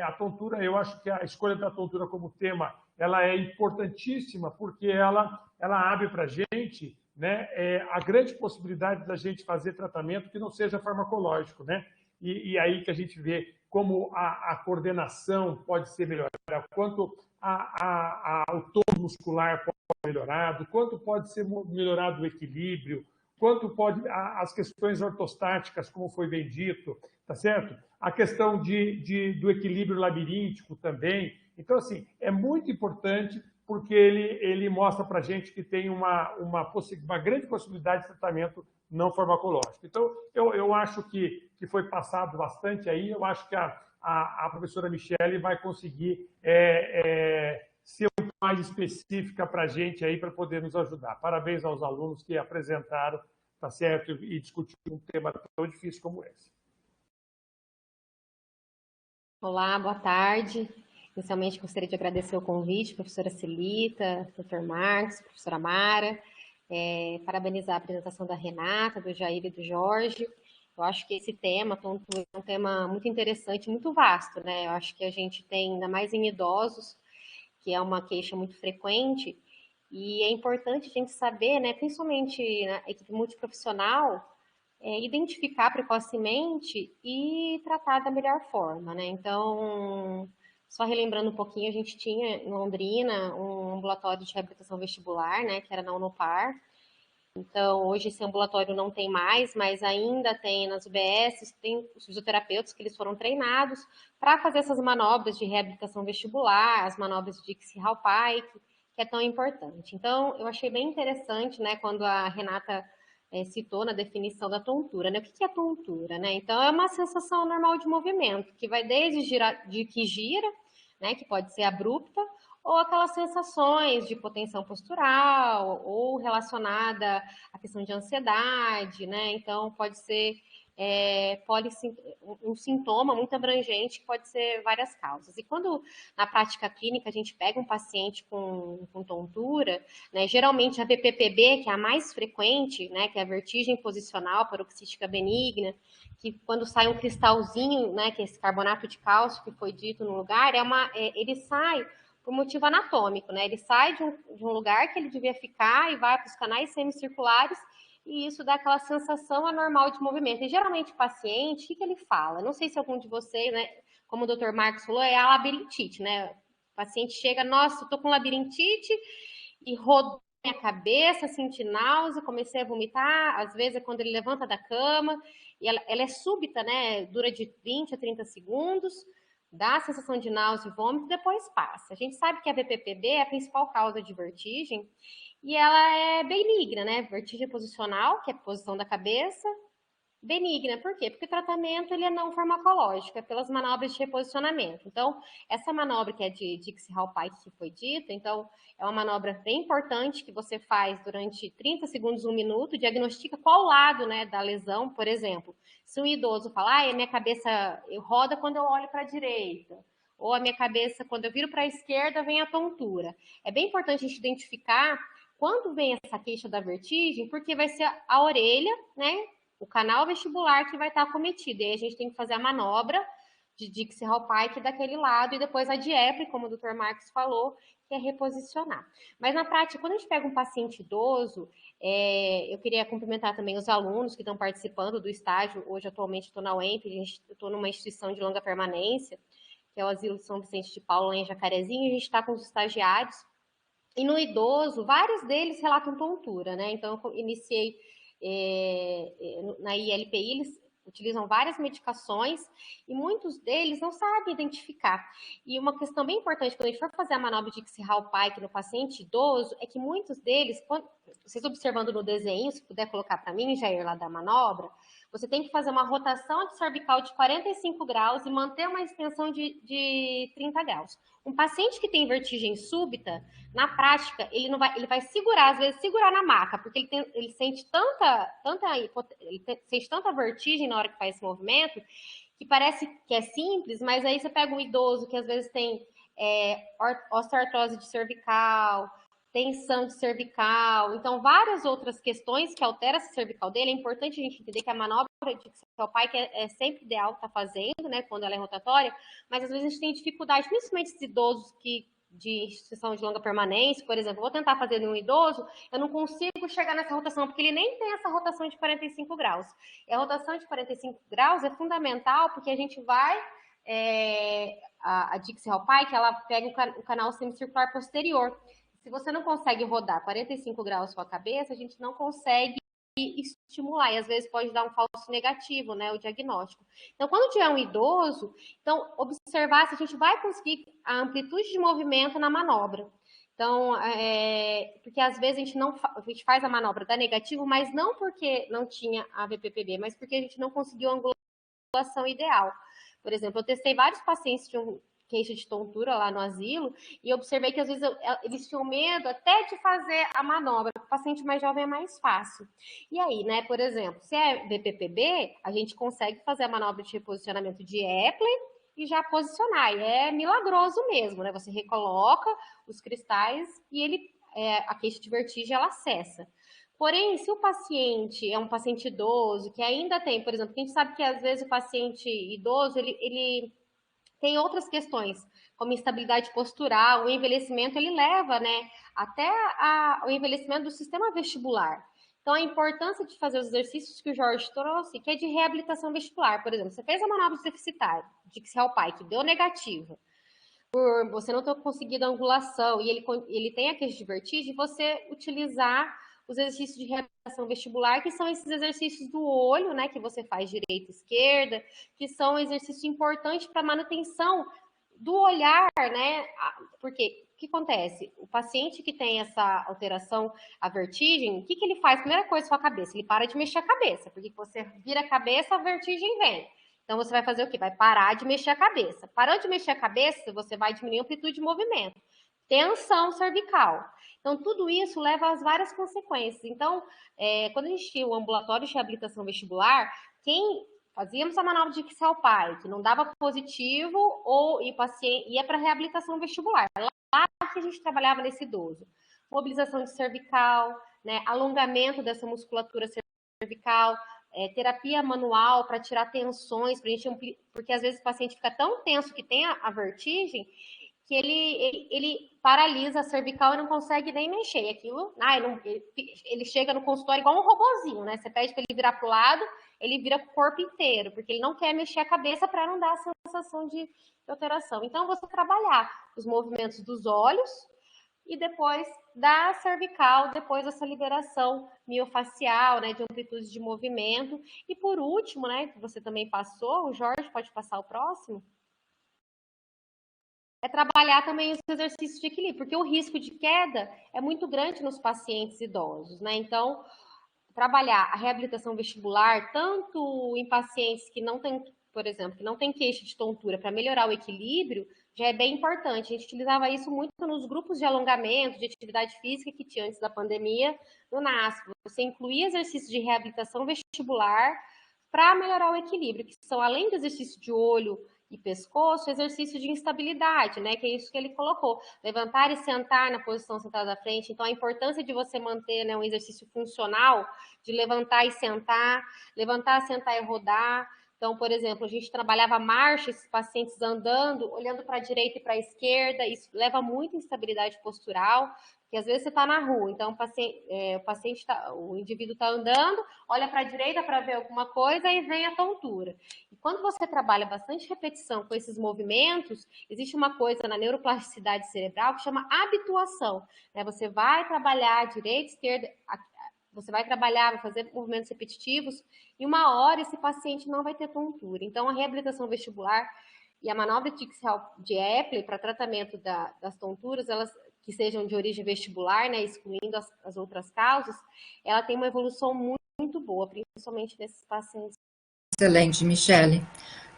A tontura, eu acho que a escolha da tontura como tema, ela é importantíssima, porque ela abre para a gente, né, a grande possibilidade da gente fazer tratamento que não seja farmacológico, né? E aí que a gente vê como a coordenação pode ser melhorada, quanto o tônus muscular pode ser melhorado, quanto pode ser melhorado o equilíbrio, quanto pode as questões ortostáticas, como foi bem dito, tá certo? A questão do equilíbrio labiríntico também. Então, assim, é muito importante porque ele mostra para a gente que tem uma grande possibilidade de tratamento não farmacológico. Então, eu acho que foi passado bastante aí, eu acho que a professora Michele vai conseguir ser um pouco mais específica para a gente aí, para poder nos ajudar. Parabéns aos alunos que apresentaram, tá certo? E discutiram um tema tão difícil como esse. Olá, boa tarde. Inicialmente, gostaria de agradecer o convite, professora Celita, doutor Marcos, professora Mara, parabenizar a apresentação da Renata, do Jair e do Jorge. Eu acho que esse tema é um tema muito interessante, muito vasto, né? Eu acho que a gente tem, ainda mais em idosos, que é uma queixa muito frequente, e é importante a gente saber, né, principalmente na equipe multiprofissional, identificar precocemente e tratar da melhor forma, né? Então, só relembrando um pouquinho, a gente tinha em Londrina um ambulatório de reabilitação vestibular, né, que era na Unopar. Então, hoje esse ambulatório não tem mais, mas ainda tem nas UBS, tem os fisioterapeutas que eles foram treinados para fazer essas manobras de reabilitação vestibular, as manobras de Dixie-Hallpike, que é tão importante. Então, eu achei bem interessante, né, quando a Renata citou na definição da tontura, né? O que é tontura, né? Então, é uma sensação normal de movimento, que vai desde de que gira, né, que pode ser abrupta, ou aquelas sensações de hipotensão postural, ou relacionada à questão de ansiedade, né? Então, pode ser um sintoma muito abrangente, que pode ser várias causas. E quando, na prática clínica, a gente pega um paciente com tontura, né, geralmente a VPPB, que é a mais frequente, né, que é a vertigem posicional paroxística benigna, que quando sai um cristalzinho, né, que é esse carbonato de cálcio que foi dito no lugar, ele sai por motivo anatômico, né? Ele sai de um lugar que ele devia ficar e vai para os canais semicirculares, e isso dá aquela sensação anormal de movimento. E geralmente o paciente, o que ele fala? Não sei se algum de vocês, né, como o Dr. Marcos falou, é a labirintite, né? O paciente chega, nossa, eu tô com labirintite e rodou minha cabeça, senti náusea, comecei a vomitar, às vezes é quando ele levanta da cama, e ela é súbita, né? Dura de 20 a 30 segundos, dá a sensação de náusea e vômito, depois passa. A gente sabe que a VPPB é a principal causa de vertigem, e ela é benigna, né? Vertigem posicional, que é a posição da cabeça. Benigna, por quê? Porque o tratamento ele é não farmacológico, é pelas manobras de reposicionamento. Então, essa manobra que é de Dixie-Hallpike que foi dita, então, é uma manobra bem importante que você faz durante 30 segundos, 1 minuto, diagnostica qual lado, né, da lesão, por exemplo. Se um idoso falar, a minha cabeça roda quando eu olho para a direita, ou a minha cabeça, quando eu viro para a esquerda, vem a tontura. É bem importante a gente identificar quando vem essa queixa da vertigem, porque vai ser a orelha, né, o canal vestibular que vai estar acometido. E aí a gente tem que fazer a manobra de Dixie-Hallpike daquele lado e depois a de Epley, como o Dr. Marcos falou, que é reposicionar. Mas na prática, quando a gente pega um paciente idoso, eu queria cumprimentar também os alunos que estão participando do estágio. Hoje, atualmente, estou na UEMP, eu estou numa instituição de longa permanência, que é o Asilo São Vicente de Paulo, lá em Jacarezinho, e a gente está com os estagiários. E no idoso, vários deles relatam tontura, né? Então, eu iniciei na ILPI, eles utilizam várias medicações e muitos deles não sabem identificar. E uma questão bem importante quando a gente for fazer a manobra de Dixie-Hallpike no paciente idoso é que muitos deles, vocês observando no desenho, se puder colocar para mim, Jair, lá da manobra, você tem que fazer uma rotação cervical de 45 graus e manter uma extensão de 30 graus. Um paciente que tem vertigem súbita, na prática, ele vai segurar, às vezes segurar na maca, porque ele sente tanta vertigem na hora que faz esse movimento, que parece que é simples, mas aí você pega um idoso que às vezes tem osteoartrose de cervical, tensão de cervical, então várias outras questões que alteram essa cervical dele. É importante a gente entender que a manobra de Dixie-Hallpike é sempre ideal estar fazendo, né, quando ela é rotatória, mas às vezes a gente tem dificuldade, principalmente esses idosos de instituição de longa permanência, por exemplo, vou tentar fazer um idoso, eu não consigo chegar nessa rotação, porque ele nem tem essa rotação de 45 graus. E a rotação de 45 graus é fundamental, porque a gente vai... a Dixie-Hallpike, ela pega o canal semicircular posterior. Se você não consegue rodar 45 graus com a cabeça, a gente não consegue estimular, e às vezes pode dar um falso negativo, né, o diagnóstico. Então, quando tiver um idoso, então, observar se a gente vai conseguir a amplitude de movimento na manobra. Então, porque às vezes a gente faz a manobra da negativo, mas não porque não tinha a VPPB, mas porque a gente não conseguiu a angulação ideal. Por exemplo, eu testei vários pacientes que tinham queixa de tontura lá no asilo e observei que às vezes eles tinham medo até de fazer a manobra. O paciente mais jovem é mais fácil. E aí, né, por exemplo, se é VPPB, a gente consegue fazer a manobra de reposicionamento de Epley e já posicionar. E é milagroso mesmo, né? Você recoloca os cristais e a queixa de vertigem ela cessa. Porém, se o paciente é um paciente idoso, que ainda tem, por exemplo, a gente sabe que às vezes o paciente idoso, ele tem outras questões, como instabilidade postural, o envelhecimento, ele leva, né, até o envelhecimento do sistema vestibular. Então, a importância de fazer os exercícios que o Jorge trouxe, que é de reabilitação vestibular. Por exemplo, você fez a manobra deficitária, Dixie-Hallpike, deu negativa, por você não ter conseguido a angulação, e ele tem a queixa de vertigem, você utilizar os exercícios de reabilitação vestibular, que são esses exercícios do olho, né, que você faz direita e esquerda, que são exercícios importantes para manutenção do olhar, né, porque o que acontece? O paciente que tem essa alteração, a vertigem, o que ele faz? Primeira coisa com a cabeça, ele para de mexer a cabeça, porque você vira a cabeça, a vertigem vem. Então, você vai fazer o quê? Vai parar de mexer a cabeça. Parando de mexer a cabeça, você vai diminuir a amplitude de movimento. Tensão cervical. Então, tudo isso leva às várias consequências. Então, quando a gente tinha o ambulatório de reabilitação vestibular, fazíamos a manobra de Dixie-Hallpike, não dava positivo, e o paciente ia para a reabilitação vestibular. Lá que a gente trabalhava nesse idoso. Mobilização de cervical, né, alongamento dessa musculatura cervical, terapia manual para tirar tensões, porque às vezes o paciente fica tão tenso que tem a vertigem, que ele paralisa a cervical e não consegue nem mexer. E aquilo, ele chega no consultório igual um robozinho, né? Você pede para ele virar para o lado, ele vira o corpo inteiro, porque ele não quer mexer a cabeça para não dar a sensação de alteração. Então, você trabalhar os movimentos dos olhos e depois da cervical, depois dessa liberação miofacial, né, de amplitude de movimento. E por último, né, que você também passou, o Jorge pode passar o próximo, é trabalhar também os exercícios de equilíbrio, porque o risco de queda é muito grande nos pacientes idosos, né? Então, trabalhar a reabilitação vestibular, tanto em pacientes que não têm, por exemplo, que não tem queixa de tontura, para melhorar o equilíbrio, já é bem importante. A gente utilizava isso muito nos grupos de alongamento, de atividade física que tinha antes da pandemia no NASP. Você incluía exercícios de reabilitação vestibular para melhorar o equilíbrio, que são, além do exercício de olho, e pescoço, exercício de instabilidade, né? Que é isso que ele colocou. Levantar e sentar na posição sentada à frente. Então, a importância de você manter, né, um exercício funcional, de levantar e sentar e rodar. Então, por exemplo, a gente trabalhava marcha, esses pacientes andando, olhando para a direita e para a esquerda, isso leva muita instabilidade postural, porque às vezes você está na rua, então o indivíduo está andando, olha para a direita para ver alguma coisa e vem a tontura. E quando você trabalha bastante repetição com esses movimentos, existe uma coisa na neuroplasticidade cerebral que chama habituação, né? Você vai trabalhar direita, esquerda, você vai trabalhar, vai fazer movimentos repetitivos, e uma hora esse paciente não vai ter tontura. Então, a reabilitação vestibular e a manobra de Epley para tratamento das tonturas, elas que sejam de origem vestibular, né, excluindo as outras causas, ela tem uma evolução muito boa, principalmente nesses pacientes. Excelente, Michele.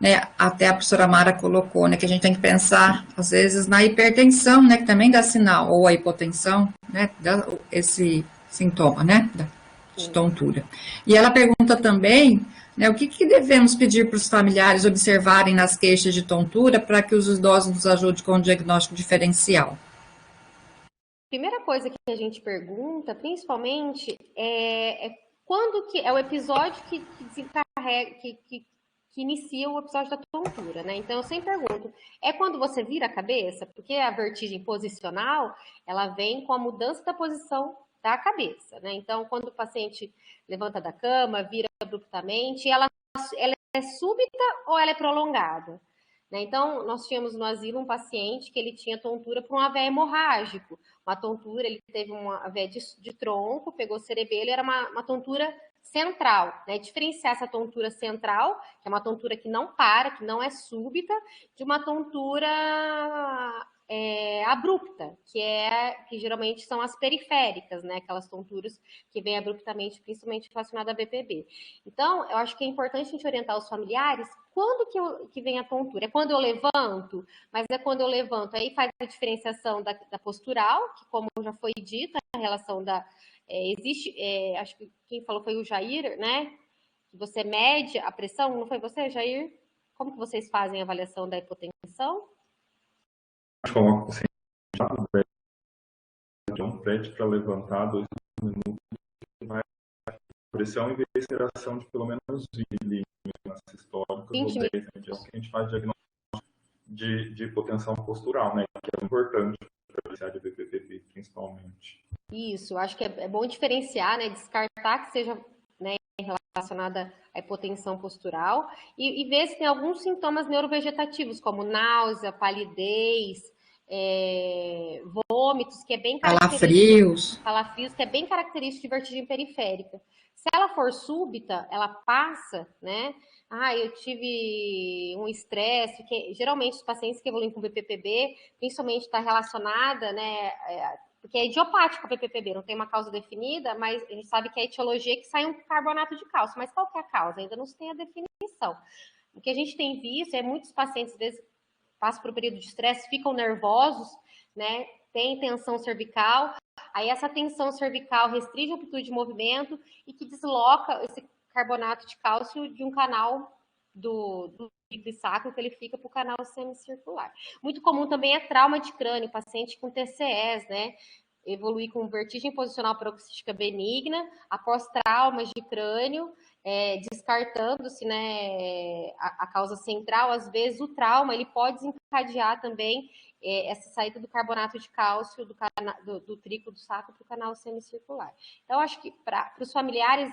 Né, até a professora Mara colocou, né, que a gente tem que pensar, às vezes, na hipertensão, né, que também dá sinal, ou a hipotensão, né, dá esse sintoma, né, de tontura. E ela pergunta também, né, o que devemos pedir para os familiares observarem nas queixas de tontura para que os idosos nos ajudem com o diagnóstico diferencial? Primeira coisa que a gente pergunta, principalmente, é quando que é o episódio que desencarrega, que inicia o episódio da tontura, né? Então, eu sempre pergunto, é quando você vira a cabeça? Porque a vertigem posicional, ela vem com a mudança da posição da cabeça, né? Então, quando o paciente levanta da cama, vira abruptamente, ela é súbita ou ela é prolongada? Né? Então, nós tínhamos no asilo um paciente que ele tinha tontura por um AVE hemorrágico. Uma tontura, ele teve um AVE de tronco, pegou cerebelo, era uma tontura central, né? Diferenciar essa tontura central, que é uma tontura que não para, que não é súbita, de uma tontura abrupta, que geralmente são as periféricas, né? Aquelas tonturas que vêm abruptamente, principalmente relacionadas a BPB. Então, eu acho que é importante a gente orientar os familiares quando que vem a tontura. É quando eu levanto, mas é quando eu levanto. Aí faz a diferenciação da postural, que como já foi dito, a relação acho que quem falou foi o Jair, né? Que você mede a pressão, não foi você, Jair? Como que vocês fazem a avaliação da hipotensão? Coloca o paciente de um prédio para levantar 2 minutos, vai a pressão e ver a aceleração de pelo menos 20 milímetros históricos, ou 10, que a gente faz diagnóstico de hipotensão postural, né? Que é importante para a de BPPB, principalmente. Isso, acho que é bom diferenciar, né? Descartar que seja, né, relacionada à hipotensão postural e ver se tem alguns sintomas neurovegetativos, como náusea, palidez, vômitos, que é bem característico. Calafrios, que é bem característico de vertigem periférica. Se ela for súbita, ela passa, né? Eu tive um estresse, que geralmente os pacientes que evoluem com BPPB, principalmente está relacionada, né? Porque é idiopático o BPPB, não tem uma causa definida, mas a gente sabe que a etiologia é que sai um carbonato de cálcio. Mas qual que é a causa? Ainda não se tem a definição. O que a gente tem visto é muitos pacientes, às vezes, passam por um período de estresse, ficam nervosos, né? Tem tensão cervical, aí essa tensão cervical restringe a amplitude de movimento e que desloca esse carbonato de cálcio de um canal do sacro que ele fica para o canal semicircular. Muito comum também é trauma de crânio, paciente com TCEs, né? Evoluir com vertigem posicional paroxística benigna, após traumas de crânio, descartando-se, né, a causa central. Às vezes o trauma ele pode desencadear também essa saída do carbonato de cálcio do trículo do sacro para o canal semicircular. Então, acho que para os familiares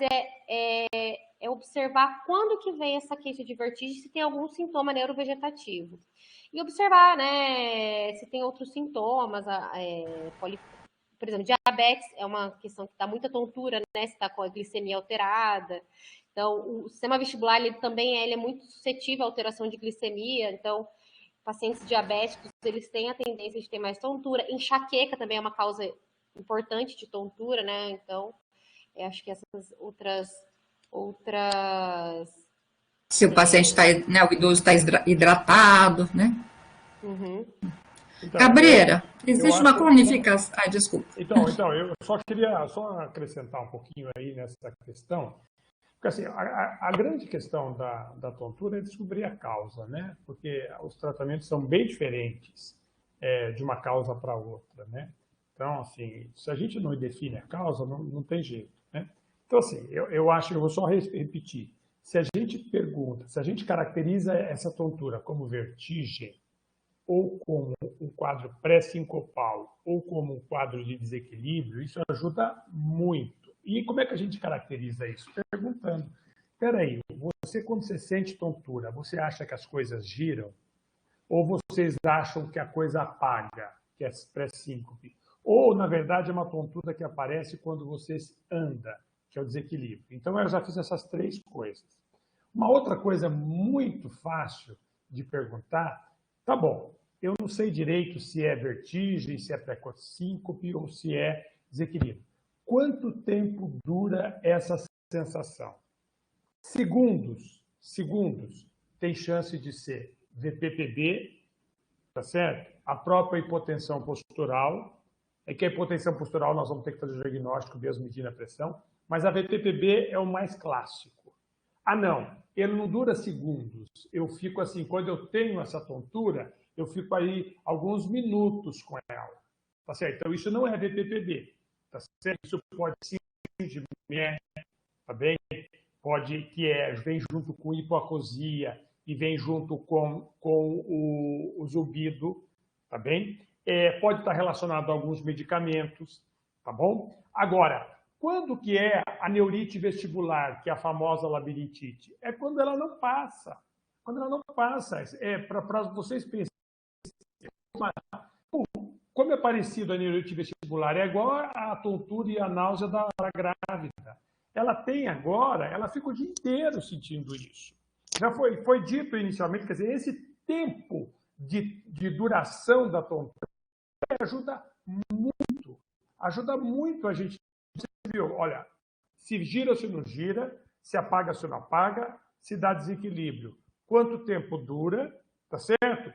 é observar quando que vem essa queixa de vertigem, se tem algum sintoma neurovegetativo. E observar, né, se tem outros sintomas, por exemplo, diabetes é uma questão que dá muita tontura, né, se está com a glicemia alterada. Então, o sistema vestibular ele também é muito suscetível à alteração de glicemia, então pacientes diabéticos, eles têm a tendência de ter mais tontura. Enxaqueca também é uma causa importante de tontura, né? Então, eu acho que essas outras... Se o paciente está, né, o idoso está hidratado, né? Uhum. Então, Cabreira, existe uma cronificação... desculpa. Então, eu só queria acrescentar um pouquinho aí nessa questão. Porque assim, a grande questão da tontura é descobrir a causa, né? Porque os tratamentos são bem diferentes de uma causa para outra, né? Então, assim, se a gente não define a causa, não tem jeito, né? Então, assim, eu acho que eu vou só repetir. Se a gente pergunta, se a gente caracteriza essa tontura como vertigem, ou como um quadro pré-sincopal, ou como um quadro de desequilíbrio, isso ajuda muito. E como é que a gente caracteriza isso? Perguntando, peraí, você quando você sente tontura, você acha que as coisas giram? Ou vocês acham que a coisa apaga, que é pré-síncope? Ou, na verdade, é uma tontura que aparece quando você anda, que é o desequilíbrio. Então, eu já fiz essas 3 coisas. Uma outra coisa muito fácil de perguntar, tá bom, eu não sei direito se é vertigem, se é pré-síncope ou se é desequilíbrio. Quanto tempo dura essa sensação? Segundos, tem chance de ser VPPB, tá certo? A própria hipotensão postural, é que a hipotensão postural nós vamos ter que fazer o diagnóstico mesmo medindo a pressão, mas a VPPB é o mais clássico. Ah, não, ele não dura segundos. Eu fico assim, quando eu tenho essa tontura, eu fico aí alguns minutos com ela, tá certo? Então, isso não é VPPB, tá certo? Isso pode ser de mulher, tá bem? Pode, vem junto com hipoacusia e vem junto com o zumbido, tá bem? Pode estar relacionado a alguns medicamentos, tá bom? Agora, quando que é a neurite vestibular, que é a famosa labirintite? É quando ela não passa. Quando ela não passa. Para vocês pensarem, como é parecido a neurite vestibular? É igual a tontura e a náusea da grávida. Ela tem agora, ela fica o dia inteiro sentindo isso. Já foi dito inicialmente, quer dizer, esse tempo de duração da tontura ajuda muito a gente. Você viu, olha, se gira ou se não gira, se apaga ou se não apaga, se dá desequilíbrio. Quanto tempo dura, tá certo?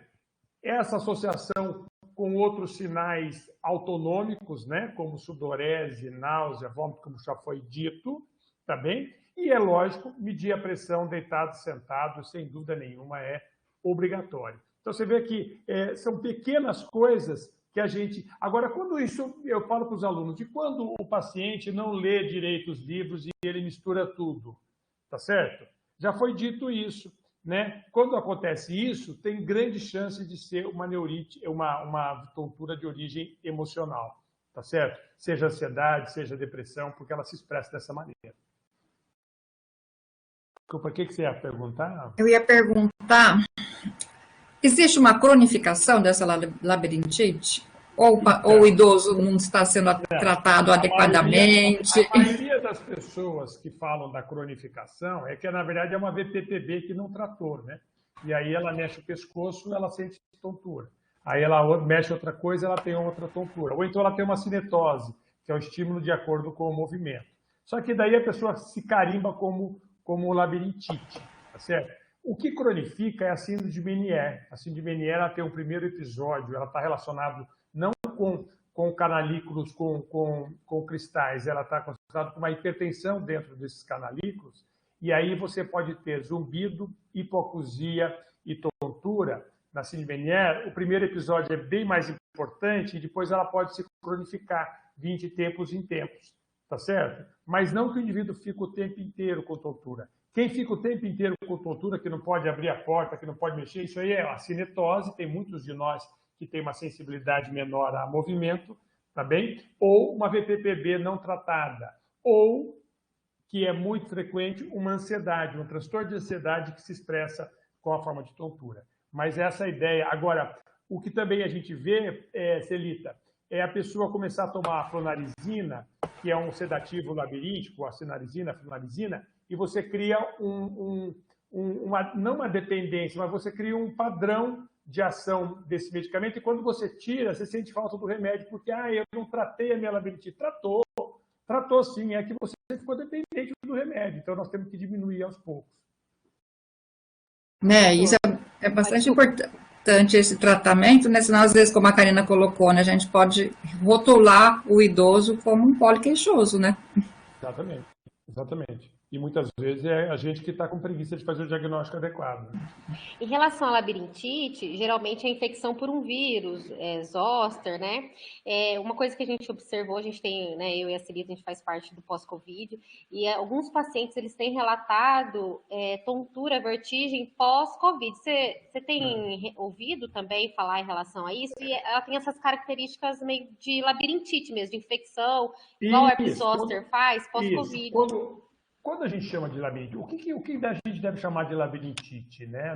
Essa associação com outros sinais autonômicos, né, como sudorese, náusea, vômito, como já foi dito, tá bem? E é lógico, medir a pressão deitado, sentado, sem dúvida nenhuma, é obrigatório. Então, você vê que são pequenas coisas que a gente... Agora, quando isso, eu falo para os alunos, de quando o paciente não lê direito os livros e ele mistura tudo, tá certo? Já foi dito isso, né? Quando acontece isso, tem grande chance de ser uma neurite, uma tontura de origem emocional, tá certo? Seja ansiedade, seja depressão, porque ela se expressa dessa maneira. Desculpa, o que você ia perguntar? Eu ia perguntar, existe uma cronificação dessa labirintite? Ou o idoso não está sendo tratado adequadamente? A maioria das pessoas que falam da cronificação é que, na verdade, é uma VPPB que não tratou, né? E aí ela mexe o pescoço, ela sente tontura. Aí ela mexe outra coisa, ela tem outra tontura. Ou então ela tem uma cinetose, que é o estímulo de acordo com o movimento. Só que daí a pessoa se carimba como labirintite, tá certo? O que cronifica é a síndrome de Meniere. A síndrome de Meniere ela tem um primeiro episódio, ela está relacionada não com canalículos, com cristais, ela está considerada com uma hipertensão dentro desses canalículos, e aí você pode ter zumbido, hipoacusia e tontura. Na síndrome de Meniere, o primeiro episódio é bem mais importante e depois ela pode se cronificar 20 tempos em tempos, tá certo? Mas não que o indivíduo fique o tempo inteiro com tontura. Quem fica o tempo inteiro com tontura, que não pode abrir a porta, que não pode mexer, isso aí é a cinetose, tem muitos de nós que tem uma sensibilidade menor a movimento, tá bem? Ou uma VPPB não tratada, ou, que é muito frequente, uma ansiedade, um transtorno de ansiedade que se expressa com a forma de tontura. Mas essa ideia... Agora, o que também a gente vê, Celita, é a pessoa começar a tomar a flonarizina, que é um sedativo labiríntico, a cenarizina, a flonarizina, e você cria não uma dependência, mas você cria um padrão de ação desse medicamento, e quando você tira, você sente falta do remédio, porque eu não tratei a minha labirintite. Tratou sim, é que você ficou dependente do remédio, então nós temos que diminuir aos poucos. Né, isso é bastante importante, esse tratamento, né? Senão, às vezes, como a Karina colocou, né, a gente pode rotular o idoso como um poliqueixoso, né? Exatamente. E muitas vezes é a gente que está com preguiça de fazer o diagnóstico adequado. Em relação à labirintite, geralmente é infecção por um vírus, zoster, né? Uma coisa que a gente observou, a gente tem, né, eu e a Celita, a gente faz parte do pós-Covid, e alguns pacientes, eles têm relatado tontura, vertigem pós-Covid. Você tem ouvido também falar em relação a isso? E ela tem essas características meio de labirintite mesmo, de infecção, igual o herpes zoster faz pós-Covid. Quando a gente chama de labirintite, o que a gente deve chamar de labirintite, né,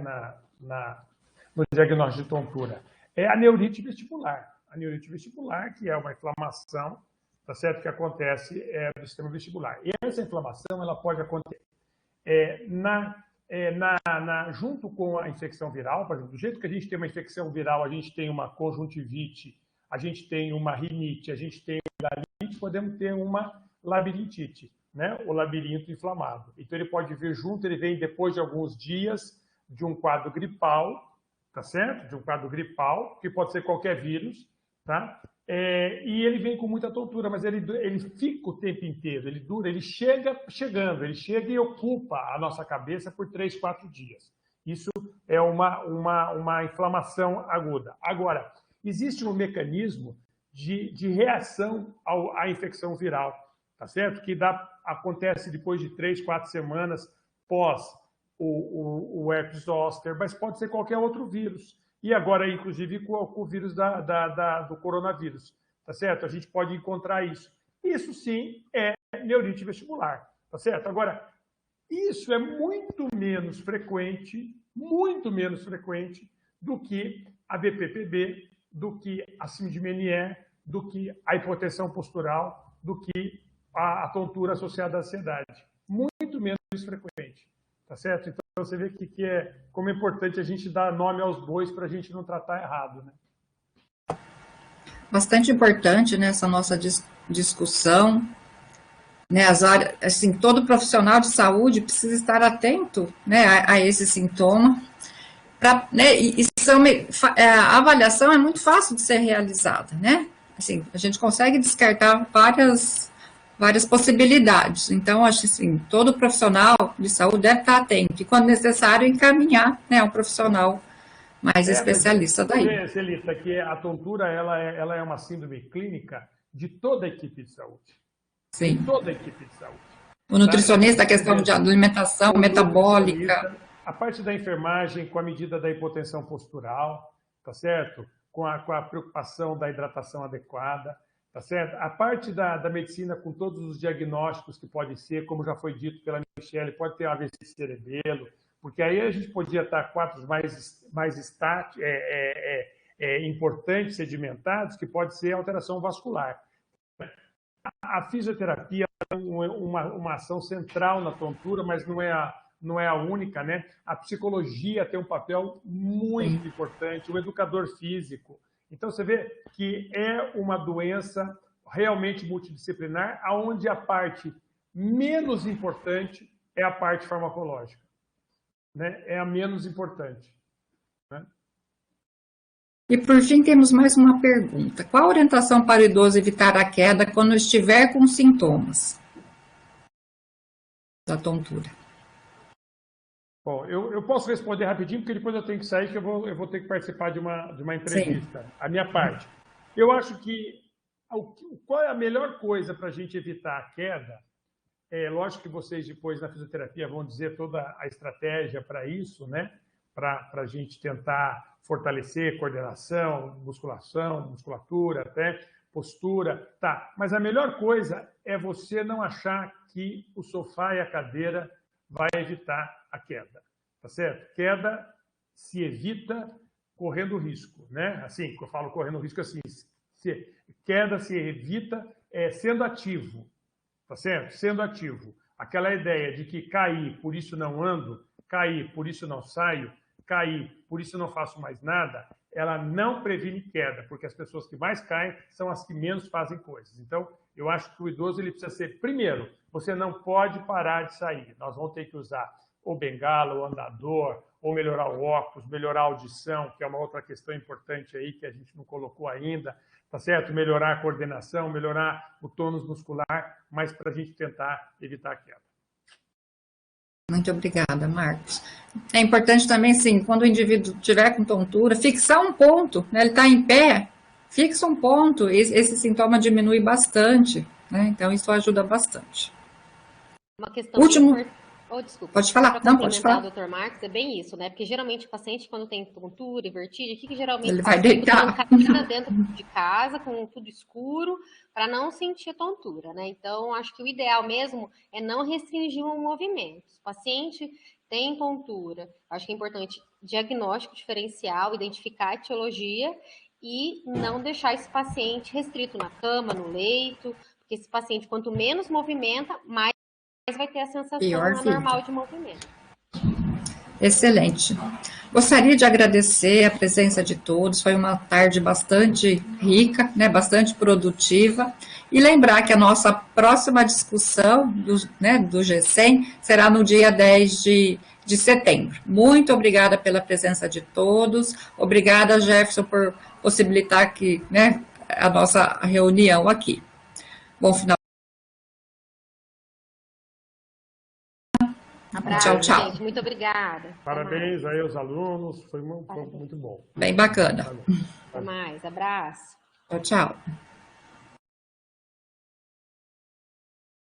no diagnóstico de tontura? É a neurite vestibular. A neurite vestibular, que é uma inflamação, tá certo, que acontece no sistema vestibular. E essa inflamação ela pode acontecer junto com a infecção viral. Por exemplo, do jeito que a gente tem uma infecção viral, a gente tem uma conjuntivite, a gente tem uma rinite, a gente tem gastrite, podemos ter uma labirintite, né? O labirinto inflamado. Então, ele pode vir junto, ele vem depois de alguns dias de um quadro gripal, tá certo? De um quadro gripal, que pode ser qualquer vírus, tá? E ele vem com muita tontura, mas ele fica o tempo inteiro, ele dura, ele chega e ocupa a nossa cabeça por 3, 4 dias. Isso é uma inflamação aguda. Agora, existe um mecanismo de reação à infecção viral, tá certo? Que acontece depois de 3, 4 semanas pós o herpes zoster, mas pode ser qualquer outro vírus. E agora, inclusive, com o vírus do coronavírus, tá certo? A gente pode encontrar isso. Isso, sim, é neurite vestibular, tá certo? Agora, isso é muito menos frequente do que a BPPB, do que a síndrome de Meniere, do que a hipotensão postural, do que a tontura associada à ansiedade. Muito menos frequente, tá certo? Então, você vê como é importante a gente dar nome aos bois para a gente não tratar errado, né? Bastante importante nessa nossa discussão, né? Assim, todo profissional de saúde precisa estar atento, né, a esse sintoma. Né, a avaliação é muito fácil de ser realizada, né? Assim, a gente consegue descartar várias possibilidades. Então, acho assim, todo profissional de saúde deve estar atento e, quando necessário, encaminhar, né, um profissional mais especialista daí. Celita, que a tontura ela é uma síndrome clínica de toda a equipe de saúde. Sim. De toda a equipe de saúde. O nutricionista, a questão de alimentação metabólica. A parte da enfermagem com a medida da hipotensão postural, tá certo? Com a preocupação da hidratação adequada, tá certo? A parte da medicina com todos os diagnósticos que pode ser, como já foi dito pela Michele, pode ter AVC cerebelo, porque aí a gente podia estar quadros mais importantes, sedimentados, que pode ser alteração vascular. A fisioterapia é uma ação central na tontura, mas não é a única, né? A psicologia tem um papel muito importante, o educador físico. Então, você vê que é uma doença realmente multidisciplinar, onde a parte menos importante é a parte farmacológica, né? É a menos importante, né? E, por fim, temos mais uma pergunta. Qual a orientação para o idoso evitar a queda quando estiver com sintomas da tontura? Bom, eu posso responder rapidinho, porque depois eu tenho que sair, que eu vou ter que participar de uma entrevista. Sim. A minha parte. Eu acho que qual é a melhor coisa para a gente evitar a queda? Lógico que vocês depois na fisioterapia vão dizer toda a estratégia para isso, né? Para a gente tentar fortalecer coordenação, musculatura, até postura. Tá, mas a melhor coisa é você não achar que o sofá e a cadeira vai evitar a queda, tá certo? Queda se evita correndo risco, né? Assim, que eu falo correndo risco assim, queda se evita sendo ativo, tá certo? Sendo ativo. Aquela ideia de que caí, por isso não ando, caí, por isso não saio, caí, por isso não faço mais nada, ela não previne queda, porque as pessoas que mais caem são as que menos fazem coisas. Então, eu acho que o idoso ele precisa ser, primeiro, você não pode parar de sair. Nós vamos ter que usar ou bengala, ou andador, ou melhorar o óculos, melhorar a audição, que é uma outra questão importante aí que a gente não colocou ainda, tá certo? Melhorar a coordenação, melhorar o tônus muscular, mas para a gente tentar evitar a queda. Muito obrigada, Marcos. É importante também, sim, quando o indivíduo tiver com tontura, fixar um ponto, né? Ele está em pé, fixa um ponto, esse sintoma diminui bastante, né? Então, isso ajuda bastante. Uma questão Último. Desculpa. Pode falar. Não, pode falar. Dr. Marcos, é bem isso, né? Porque geralmente o paciente, quando tem tontura e vertigem, o que geralmente ele faz? vai deitar Trancada dentro de casa, com tudo escuro, para não sentir tontura, né? Então, acho que o ideal mesmo é não restringir o movimento. Se o paciente tem tontura, acho que é importante diagnóstico diferencial, identificar a etiologia e não deixar esse paciente restrito na cama, no leito, porque esse paciente, quanto menos movimenta, mais vai ter a sensação anormal de movimento. Excelente. Gostaria de agradecer a presença de todos, foi uma tarde bastante rica, né, bastante produtiva, e lembrar que a nossa próxima discussão do G100 será no dia 10 de setembro. Muito obrigada pela presença de todos, obrigada, Jefferson, por possibilitar aqui, né, a nossa reunião aqui. Bom final. Abraço, tchau. Gente, muito obrigada. Parabéns aí aos alunos, foi muito bom. Bem bacana. Até mais, abraço. Tchau.